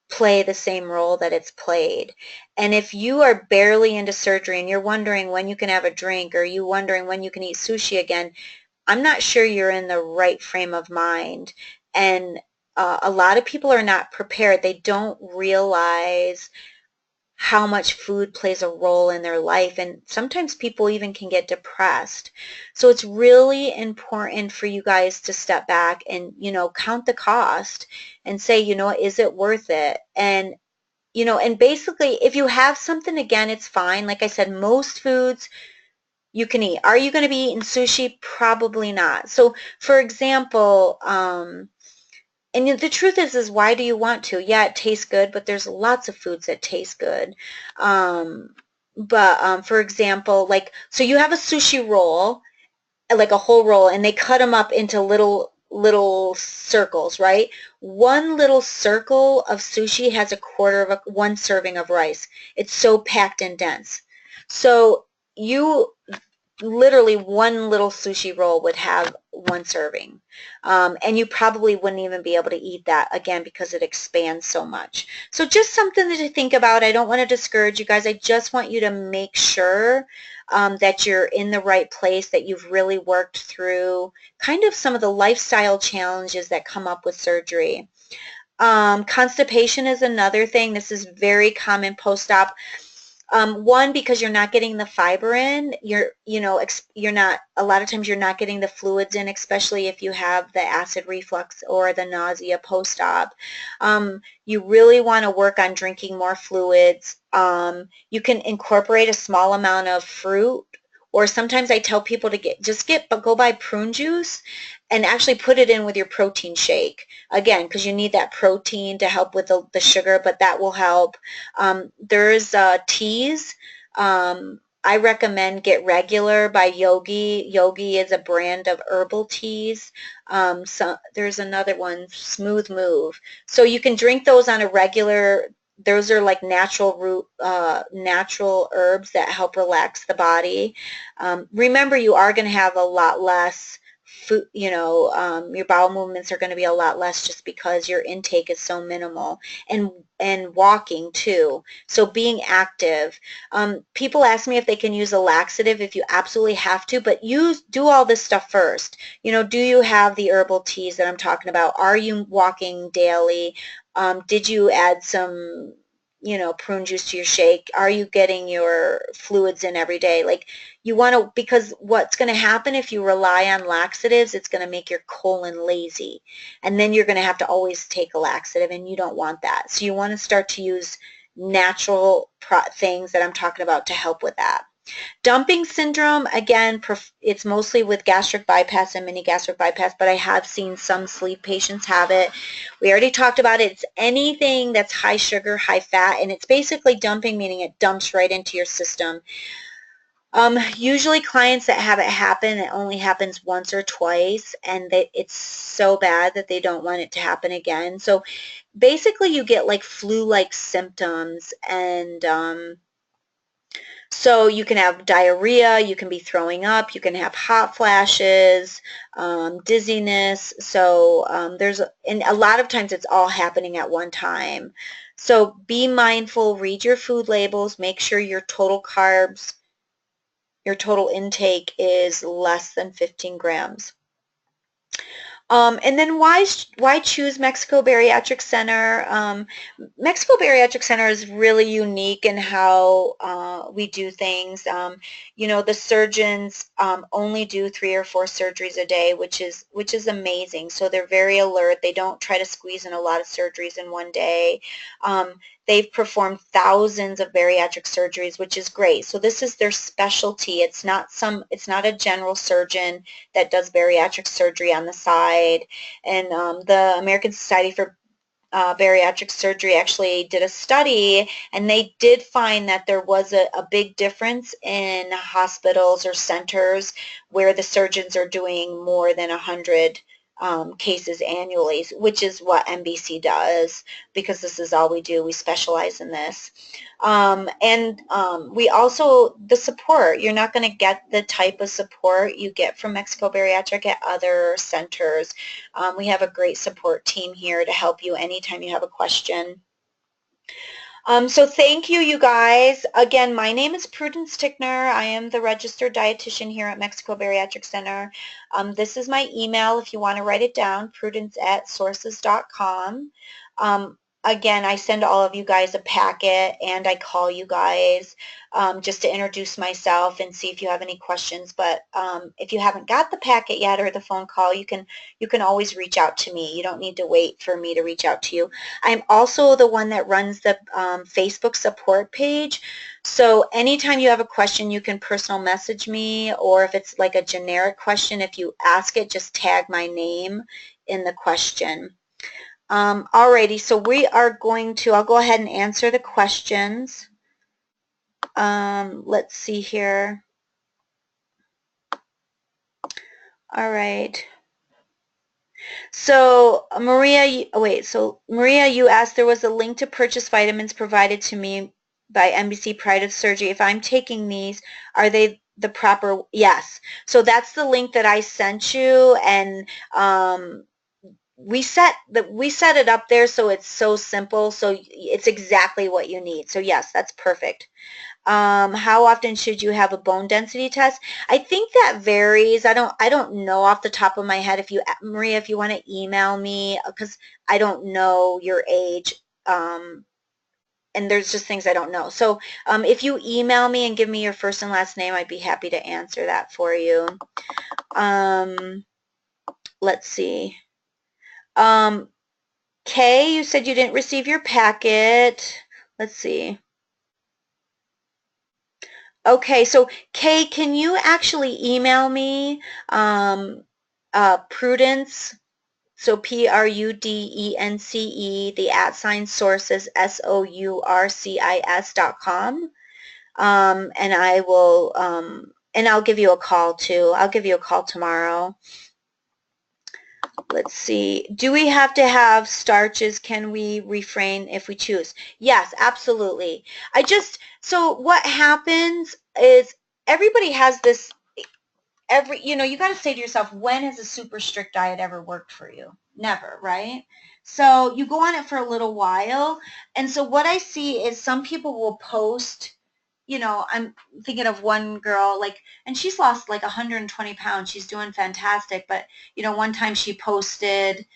play the same role that it's played. And if you are barely into surgery and you're wondering when you can have a drink, or you wondering when you can eat sushi again, I'm not sure you're in the right frame of mind. And a lot of people are not prepared. They don't realize how much food plays a role in their life, and sometimes people even can get depressed. So it's really important for you guys to step back and, you know, count the cost and say, you know, is it worth it? And, you know, and basically if you have something, again, it's fine. Like I said, most foods you can eat. Are you going to be eating sushi? Probably not. So for example, and the truth is why do you want to? Yeah, it tastes good, but there's lots of foods that taste good. For example, like, so you have a sushi roll, like a whole roll, and they cut them up into little circles, right? One little circle of sushi has one serving of rice. It's so packed and dense. So you literally one little sushi roll would have one serving. And you probably wouldn't even be able to eat that, again, because it expands so much. So just something to think about. I don't want to discourage you guys. I just want you to make sure that you're in the right place, that you've really worked through kind of some of the lifestyle challenges that come up with surgery. Constipation is another thing. This is very common post-op. One, because you're not getting the fiber in, you're not, a lot of times you're not getting the fluids in, especially if you have the acid reflux or the nausea post-op. You really want to work on drinking more fluids. You can incorporate a small amount of fruit, or sometimes I tell people to go buy prune juice and actually put it in with your protein shake. Again, because you need that protein to help with the sugar, but that will help. There's teas. I recommend Get Regular by Yogi. Yogi is a brand of herbal teas. So there's another one, Smooth Move. So you can drink those on a regular. Those are like natural herbs that help relax the body. Remember, you are going to have a lot less food, your bowel movements are going to be a lot less just because your intake is so minimal, and walking too. So being active. People ask me if they can use a laxative. If you absolutely have to, but do all this stuff first. Do you have the herbal teas that I'm talking about? Are you walking daily? Did you add some prune juice to your shake? Are you getting your fluids in every day? Like, you want to, because what's going to happen if you rely on laxatives, it's going to make your colon lazy. And then you're going to have to always take a laxative, and you don't want that. So you want to start to use natural things that I'm talking about to help with that. Dumping syndrome, again, it's mostly with gastric bypass and mini gastric bypass, but I have seen some sleep patients have it. We already talked about it. It's anything that's high sugar, high fat, and it's basically dumping, meaning it dumps right into your system. Usually clients that have it happen, it only happens once or twice, and it's so bad that they don't want it to happen again. So basically you get like flu-like symptoms, and so you can have diarrhea, you can be throwing up, you can have hot flashes, dizziness. So and a lot of times it's all happening at one time. So be mindful, read your food labels, make sure your total carbs, your total intake is less than 15 grams. And then why choose Mexico Bariatric Center? Mexico Bariatric Center is really unique in how we do things. The surgeons only do 3 or 4 surgeries a day, which is amazing. So they're very alert. They don't try to squeeze in a lot of surgeries in one day. They've performed thousands of bariatric surgeries, which is great. So this is their specialty. It's not a general surgeon that does bariatric surgery on the side. And the American Society for Bariatric Surgery actually did a study, and they did find that there was a big difference in hospitals or centers where the surgeons are doing more than 100 cases annually, which is what MBC does, because this is all we do. We specialize in this. We also, the support, you're not going to get the type of support you get from Mexico Bariatric at other centers. We have a great support team here to help you anytime you have a question. So thank you, you guys. Again, my name is Prudence Ticknor. I am the registered dietitian here at Mexico Bariatric Center. This is my email if you want to write it down, prudence@sources.com. Again, I send all of you guys a packet, and I call you guys just to introduce myself and see if you have any questions. But if you haven't got the packet yet or the phone call, you can always reach out to me. You don't need to wait for me to reach out to you. I'm also the one that runs the Facebook support page. So anytime you have a question, you can personal message me, or if it's like a generic question, if you ask it, just tag my name in the question. Alrighty, so we are going to, I'll go ahead and answer the questions. Let's see here. All right. So Maria, you asked, there was a link to purchase vitamins provided to me by MBC prior to surgery. If I'm taking these, are they the proper? Yes. So that's the link that I sent you, and we set it up there, so it's so simple, so it's exactly what you need. So yes, that's perfect. How often should you have a bone density test? I think that varies. I don't know off the top of my head. If you, Maria, if you want to email me, because I don't know your age, and there's just things I don't know. So if you email me and give me your first and last name, I'd be happy to answer that for you. Let's see. Kay, you said you didn't receive your packet. Let's see. Okay, so Kay, can you actually email me Prudence, so PRUDENCE, the @sources, SOURCIS.com, and I will, and I'll give you a call too. I'll give you a call tomorrow. Let's see. Do we have to have starches? Can we refrain if we choose? Yes, absolutely. So what happens is everybody has this, you got to say to yourself, when has a super strict diet ever worked for you? Never, right? So you go on it for a little while. And so what I see is some people will post, I'm thinking of one girl, and she's lost like 120 pounds. She's doing fantastic. But, one time she posted,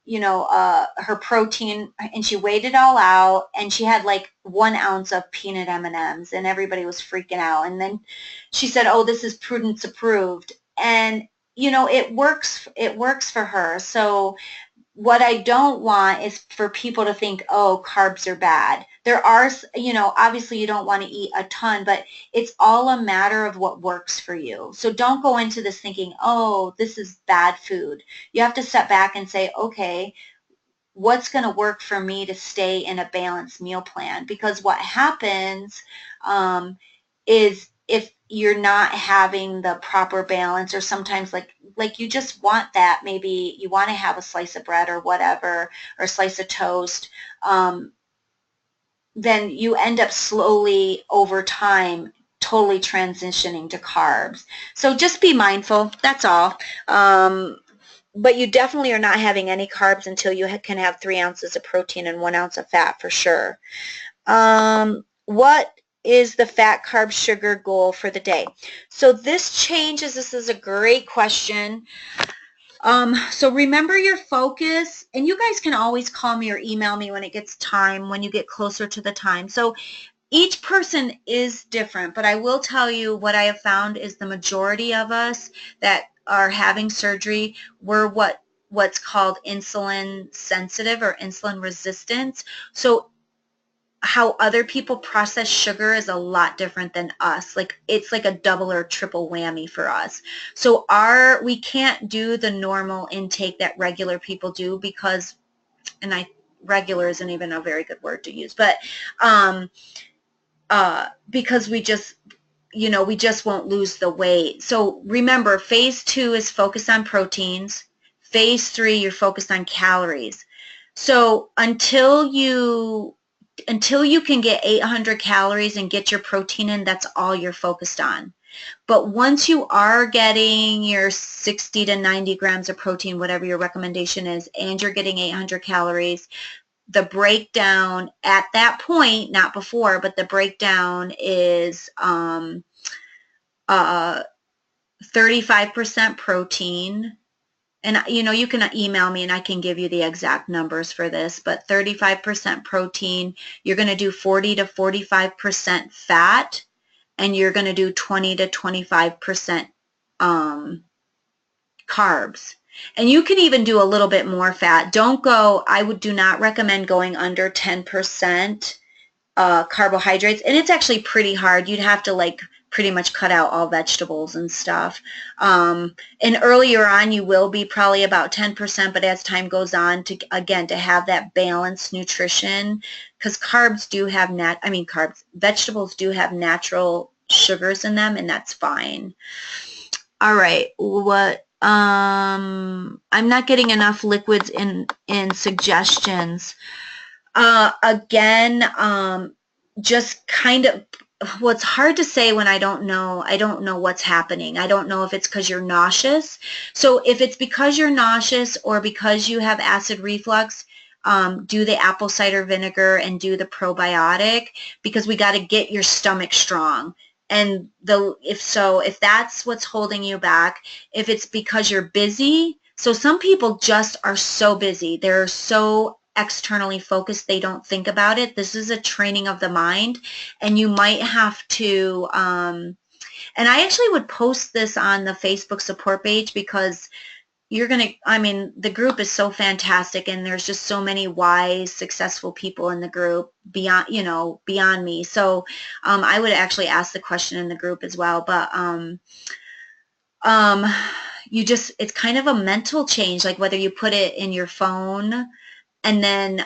her protein, and she weighed it all out, and she had like 1 ounce of peanut M&Ms, and everybody was freaking out. And then she said, oh, this is Prudence approved. And, it works for her. So what I don't want is for people to think, oh, carbs are bad. There are, obviously you don't want to eat a ton, but it's all a matter of what works for you. So don't go into this thinking, oh, this is bad food. You have to step back and say, okay, what's going to work for me to stay in a balanced meal plan? Because what happens is if you're not having the proper balance, or sometimes like you just want that, maybe you want to have a slice of bread or whatever, or a slice of toast, then you end up slowly over time totally transitioning to carbs. So just be mindful, that's all. But you definitely are not having any carbs until you can have 3 ounces of protein and 1 ounce of fat for sure. What is the fat, carb, sugar goal for the day? So this changes. This is a great question. So remember your focus, and you guys can always call me or email me when it gets time, when you get closer to the time. So each person is different, but I will tell you what I have found is the majority of us that are having surgery were what's called insulin sensitive or insulin resistant. So how other people process sugar is a lot different than us. Like it's like a double or triple whammy for us. So we can't do the normal intake that regular people do because, and regular isn't even a very good word to use, but because we just, we just won't lose the weight. So remember, phase 2 is focused on proteins. Phase 3, you're focused on calories. So until you can get 800 calories and get your protein in, that's all you're focused on. But once you are getting your 60 to 90 grams of protein, whatever your recommendation is, and you're getting 800 calories, the breakdown at that point, not before, but the breakdown is 35% protein. And, you can email me and I can give you the exact numbers for this, but 35% protein, you're going to do 40 to 45% fat, and you're going to do 20 to 25% carbs. And you can even do a little bit more fat. Do not recommend going under 10% carbohydrates. And it's actually pretty hard. You'd have to pretty much cut out all vegetables and stuff. And earlier on, you will be probably about 10%, but as time goes on, to have that balanced nutrition, because vegetables do have natural sugars in them, and that's fine. All right, I'm not getting enough liquids in suggestions. Just kind of, what's hard to say when I don't know what's happening. I don't know if it's because you're nauseous. So if it's because you're nauseous or because you have acid reflux, do the apple cider vinegar and do the probiotic, because we got to get your stomach strong. And if that's what's holding you back, if it's because you're busy, so some people just are so busy, they're so externally focused, they don't think about it. This is a training of the mind, and you might have to, and I actually would post this on the Facebook support page, because the group is so fantastic, and there's just so many wise, successful people in the group beyond me. So I would actually ask the question in the group as well. But it's kind of a mental change, like whether you put it in your phone and then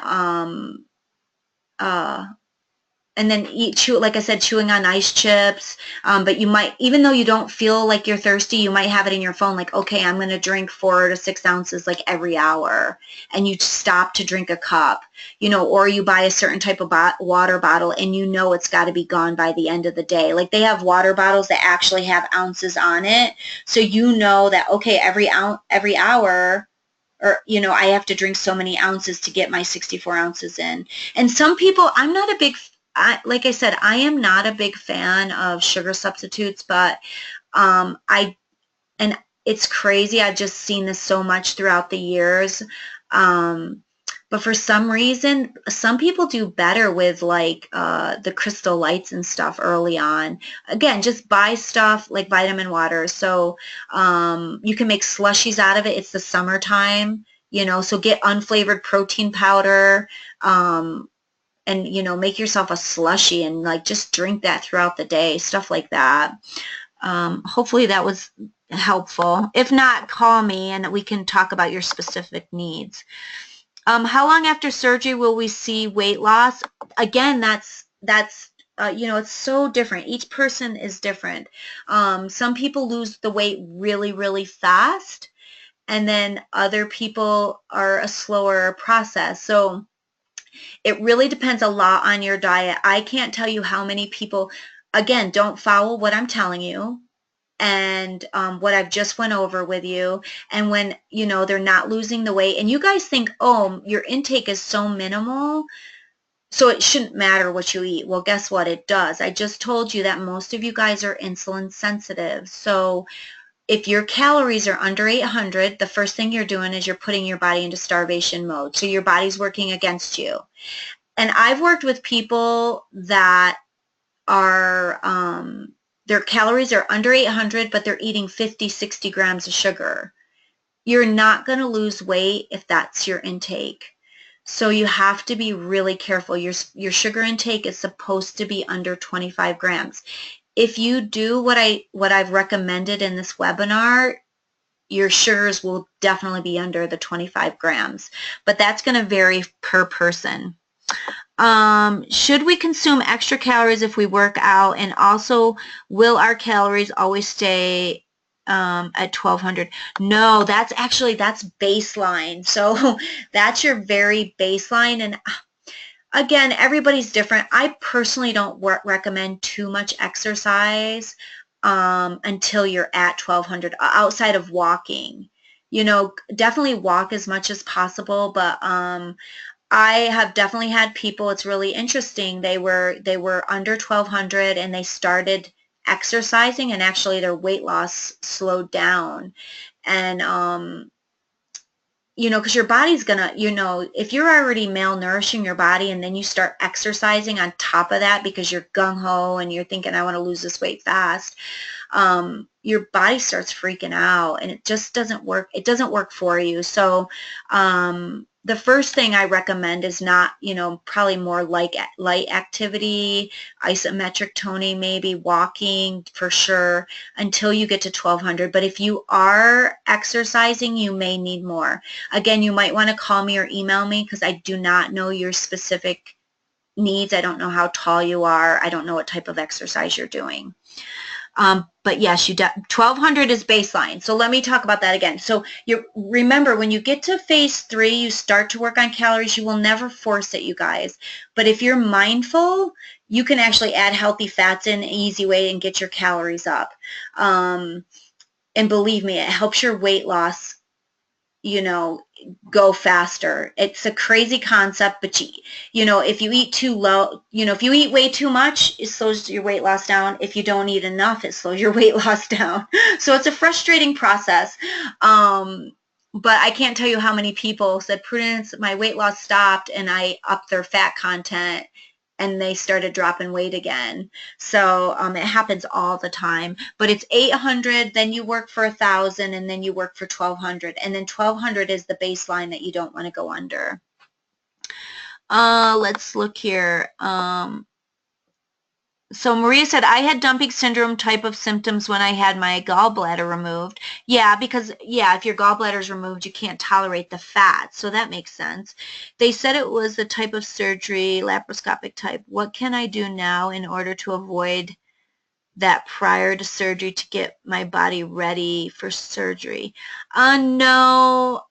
like I said, chewing on ice chips. But you might, even though you don't feel like you're thirsty, you might have it in your phone, like, okay, I'm going to drink 4 to 6 ounces like every hour, and you stop to drink a cup, or you buy a certain type of water bottle, and it's got to be gone by the end of the day. Like, they have water bottles that actually have ounces on it, so that, okay, every hour, or, I have to drink so many ounces to get my 64 ounces in. And some people, like I said, I am not a big fan of sugar substitutes, but and it's crazy. I've just seen this so much throughout the years. But for some reason, some people do better with the crystal lights and stuff early on. Again, just buy stuff like vitamin water. So you can make slushies out of it. It's the summertime, so get unflavored protein powder. And, make yourself a slushie and just drink that throughout the day, stuff like that. Hopefully that was helpful. If not, call me and we can talk about your specific needs. How long after surgery will we see weight loss? Again, that's it's so different. Each person is different. Some people lose the weight really, really fast, and then other people are a slower process. So it really depends a lot on your diet. I can't tell you how many people, again, don't follow what I'm telling you and what I've just went over with you. And when, they're not losing the weight, and you guys think, oh, your intake is so minimal, so it shouldn't matter what you eat. Well, guess what? It does. I just told you that most of you guys are insulin sensitive. So if your calories are under 800, the first thing you're doing is you're putting your body into starvation mode. So your body's working against you. And I've worked with people that are, their calories are under 800, but they're eating 50, 60 grams of sugar. You're not going to lose weight if that's your intake. So you have to be really careful. Your sugar intake is supposed to be under 25 grams. If you do what I've recommended in this webinar, your sugars will definitely be under the 25 grams, but that's going to vary per person. Should we consume extra calories if we work out? And also, will our calories always stay at 1200? No, that's baseline. So that's your very baseline. And again, everybody's different. I personally don't recommend too much exercise until you're at 1200 outside of walking. You know, definitely walk as much as possible, but I have definitely had people, it's really interesting, they were under 1200 and they started exercising, and actually their weight loss slowed down. And you know, because your body's gonna, you know, if you're already malnourishing your body and then you start exercising on top of that because you're gung-ho and you're thinking, I want to lose this weight fast, your body starts freaking out, and it just doesn't work. It doesn't work for you. So the first thing I recommend is not, you know, probably more like light activity, isometric toning, maybe walking for sure, until you get to 1200. But if you are exercising, you may need more. Again, you might want to call me or email me because I do not know your specific needs. I don't know how tall you are. I don't know what type of exercise you're doing. But yes, 1200 is baseline. So let me talk about that again. So you remember, when you get to phase 3, you start to work on calories. You will never force it, you guys. But if you're mindful, you can actually add healthy fats in an easy way and get your calories up. And believe me, it helps your weight loss, you know, go faster. It's a crazy concept, but you know, if you eat too low, you know, if you eat way too much, it slows your weight loss down. If you don't eat enough, it slows your weight loss down. So it's a frustrating process. But I can't tell you how many people said, Prudence, my weight loss stopped and I upped their fat content and they started dropping weight again. So it happens all the time. But it's 800, then you work for 1,000, and then you work for 1,200. And then 1,200 is the baseline that you don't want to go under. Let's look here. So Maria said, I had dumping syndrome type of symptoms when I had my gallbladder removed. Yeah, because, yeah, if your gallbladder is removed, you can't tolerate the fat. So that makes sense. They said it was a type of surgery, laparoscopic type. What can I do now in order to avoid that prior to surgery to get my body ready for surgery? No,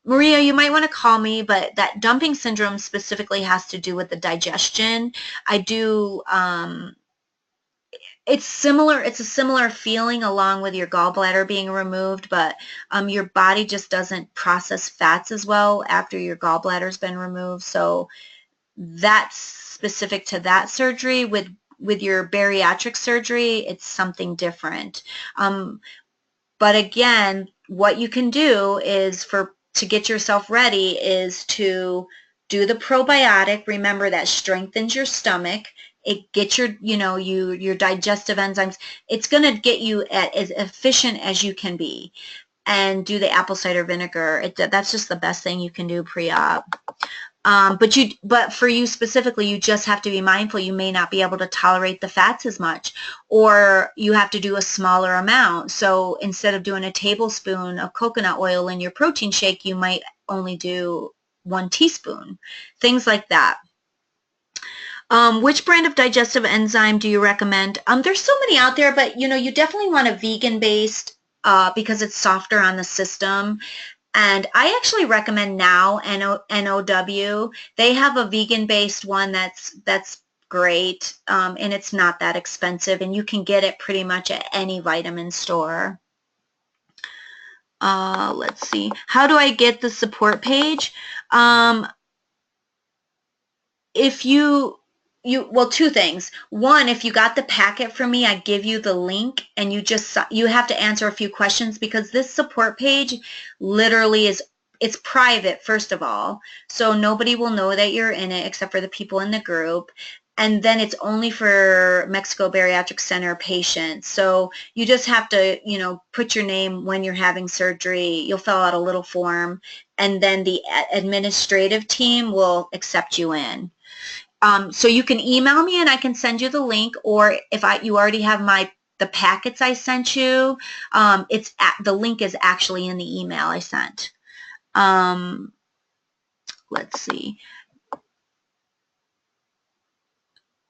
Maria, you might want to call me, but that dumping syndrome specifically has to do with the digestion. I do, it's similar, it's a similar feeling along with your gallbladder being removed, but your body just doesn't process fats as well after your gallbladder's been removed. So that's specific to that surgery. With your bariatric surgery, it's something different. But again, what you can do is to get yourself ready is to do the probiotic. Remember, that strengthens your stomach. It gets your, you know, your digestive enzymes. It's going to get you at as efficient as you can be. And do the apple cider vinegar. That's just the best thing you can do pre-op. But for you specifically, you just have to be mindful. You may not be able to tolerate the fats as much, or you have to do a smaller amount. So instead of doing a tablespoon of coconut oil in your protein shake, you might only do 1 teaspoon, things like that. Which brand of digestive enzyme do you recommend? There's so many out there, but you know, you definitely want a vegan-based because it's softer on the system. And I actually recommend Now, NOW. They have a vegan-based one that's great, and it's not that expensive, and you can get it pretty much at any vitamin store. Let's see. How do I get the support page? If well, 2 things. One, if you got the packet from me, I give you the link, and you have to answer a few questions, because this support page literally it's private, first of all, so nobody will know that you're in it except for the people in the group. and then it's only for Mexico Bariatric Center patients. So you just have to, you know, put your name when you're having surgery. You'll fill out a little form, and then the administrative team will accept you in. So you can email me and I can send you the link, or if you already have the packets I sent you, the link is actually in the email I sent. Let's see.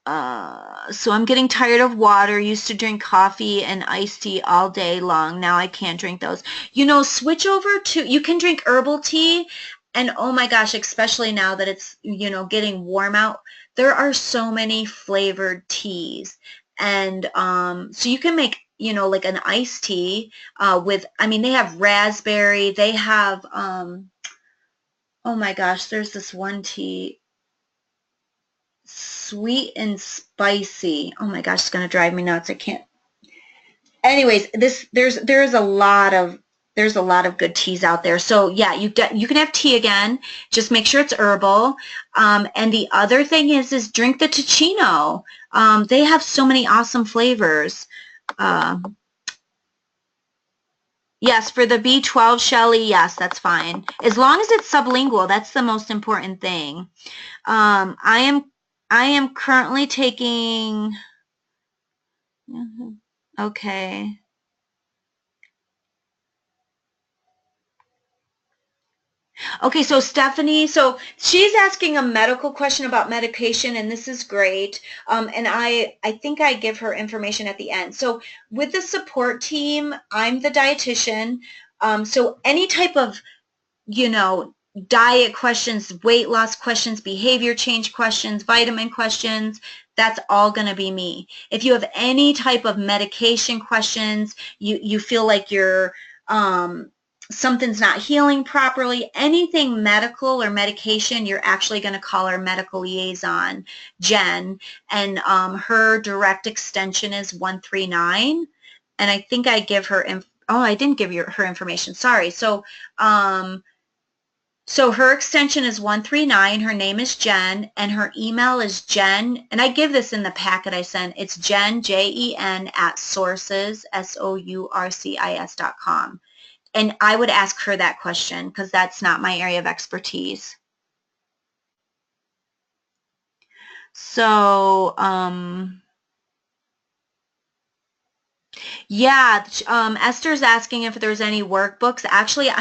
So I'm getting tired of water. Used to drink coffee and iced tea all day long. Now I can't drink those. You know, switch over to, you can drink herbal tea, and oh my gosh, especially now that it's, you know, getting warm out, there are so many flavored teas. And so you can make, you know, like an iced tea with, I mean, they have raspberry, they have, oh my gosh, there's this one tea, sweet and spicy. Oh my gosh, it's going to drive me nuts. I can't. Anyways, there's a lot of good teas out there. So yeah, you can have tea again. Just make sure it's herbal. And the other thing is drink the Ticknor. They have so many awesome flavors. Yes, for the B12, Shelly, yes, that's fine. As long as it's sublingual, that's the most important thing. I am currently taking, okay. Okay, so Stephanie, so she's asking a medical question about medication, and this is great. And I think I give her information at the end. So with the support team, I'm the dietitian. So any type of, you know, diet questions, weight loss questions, behavior change questions, vitamin questions, that's all going to be me. If you have any type of medication questions, you feel like you're something's not healing properly, anything medical or medication, you're actually going to call our medical liaison, Jen, and her direct extension is 139. And I think I give her, I didn't give you her information, sorry. So so her extension is 139. Her name is Jen, and her email is Jen, and I give this in the packet I sent. It's Jen, Jen, at sources, sourcis.com. And I would ask her that question because that's not my area of expertise. So, yeah, Esther's asking if there's any workbooks. Actually,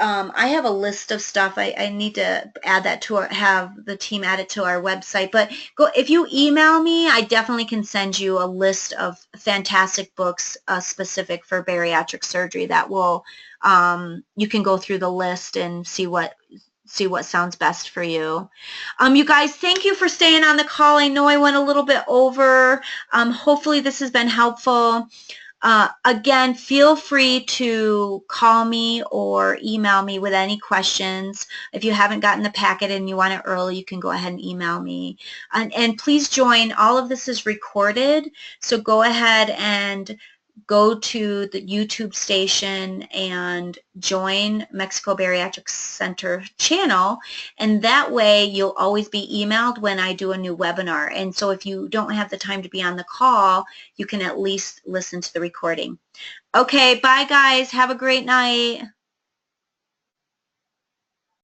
I have a list of stuff. I need to add that to have the team add it to our website. But if you email me, I definitely can send you a list of fantastic books specific for bariatric surgery that will, you can go through the list and see what sounds best for you. You guys, thank you for staying on the call. I know I went a little bit over. Hopefully this has been helpful. Again, feel free to call me or email me with any questions. If you haven't gotten the packet and you want it early, you can go ahead and email me. And please join. All of this is recorded, so go ahead and go to the YouTube station and join Mexico Bariatric Center channel, and that way you'll always be emailed when I do a new webinar. And so if you don't have the time to be on the call, you can at least listen to the recording. Okay, bye guys. Have a great night.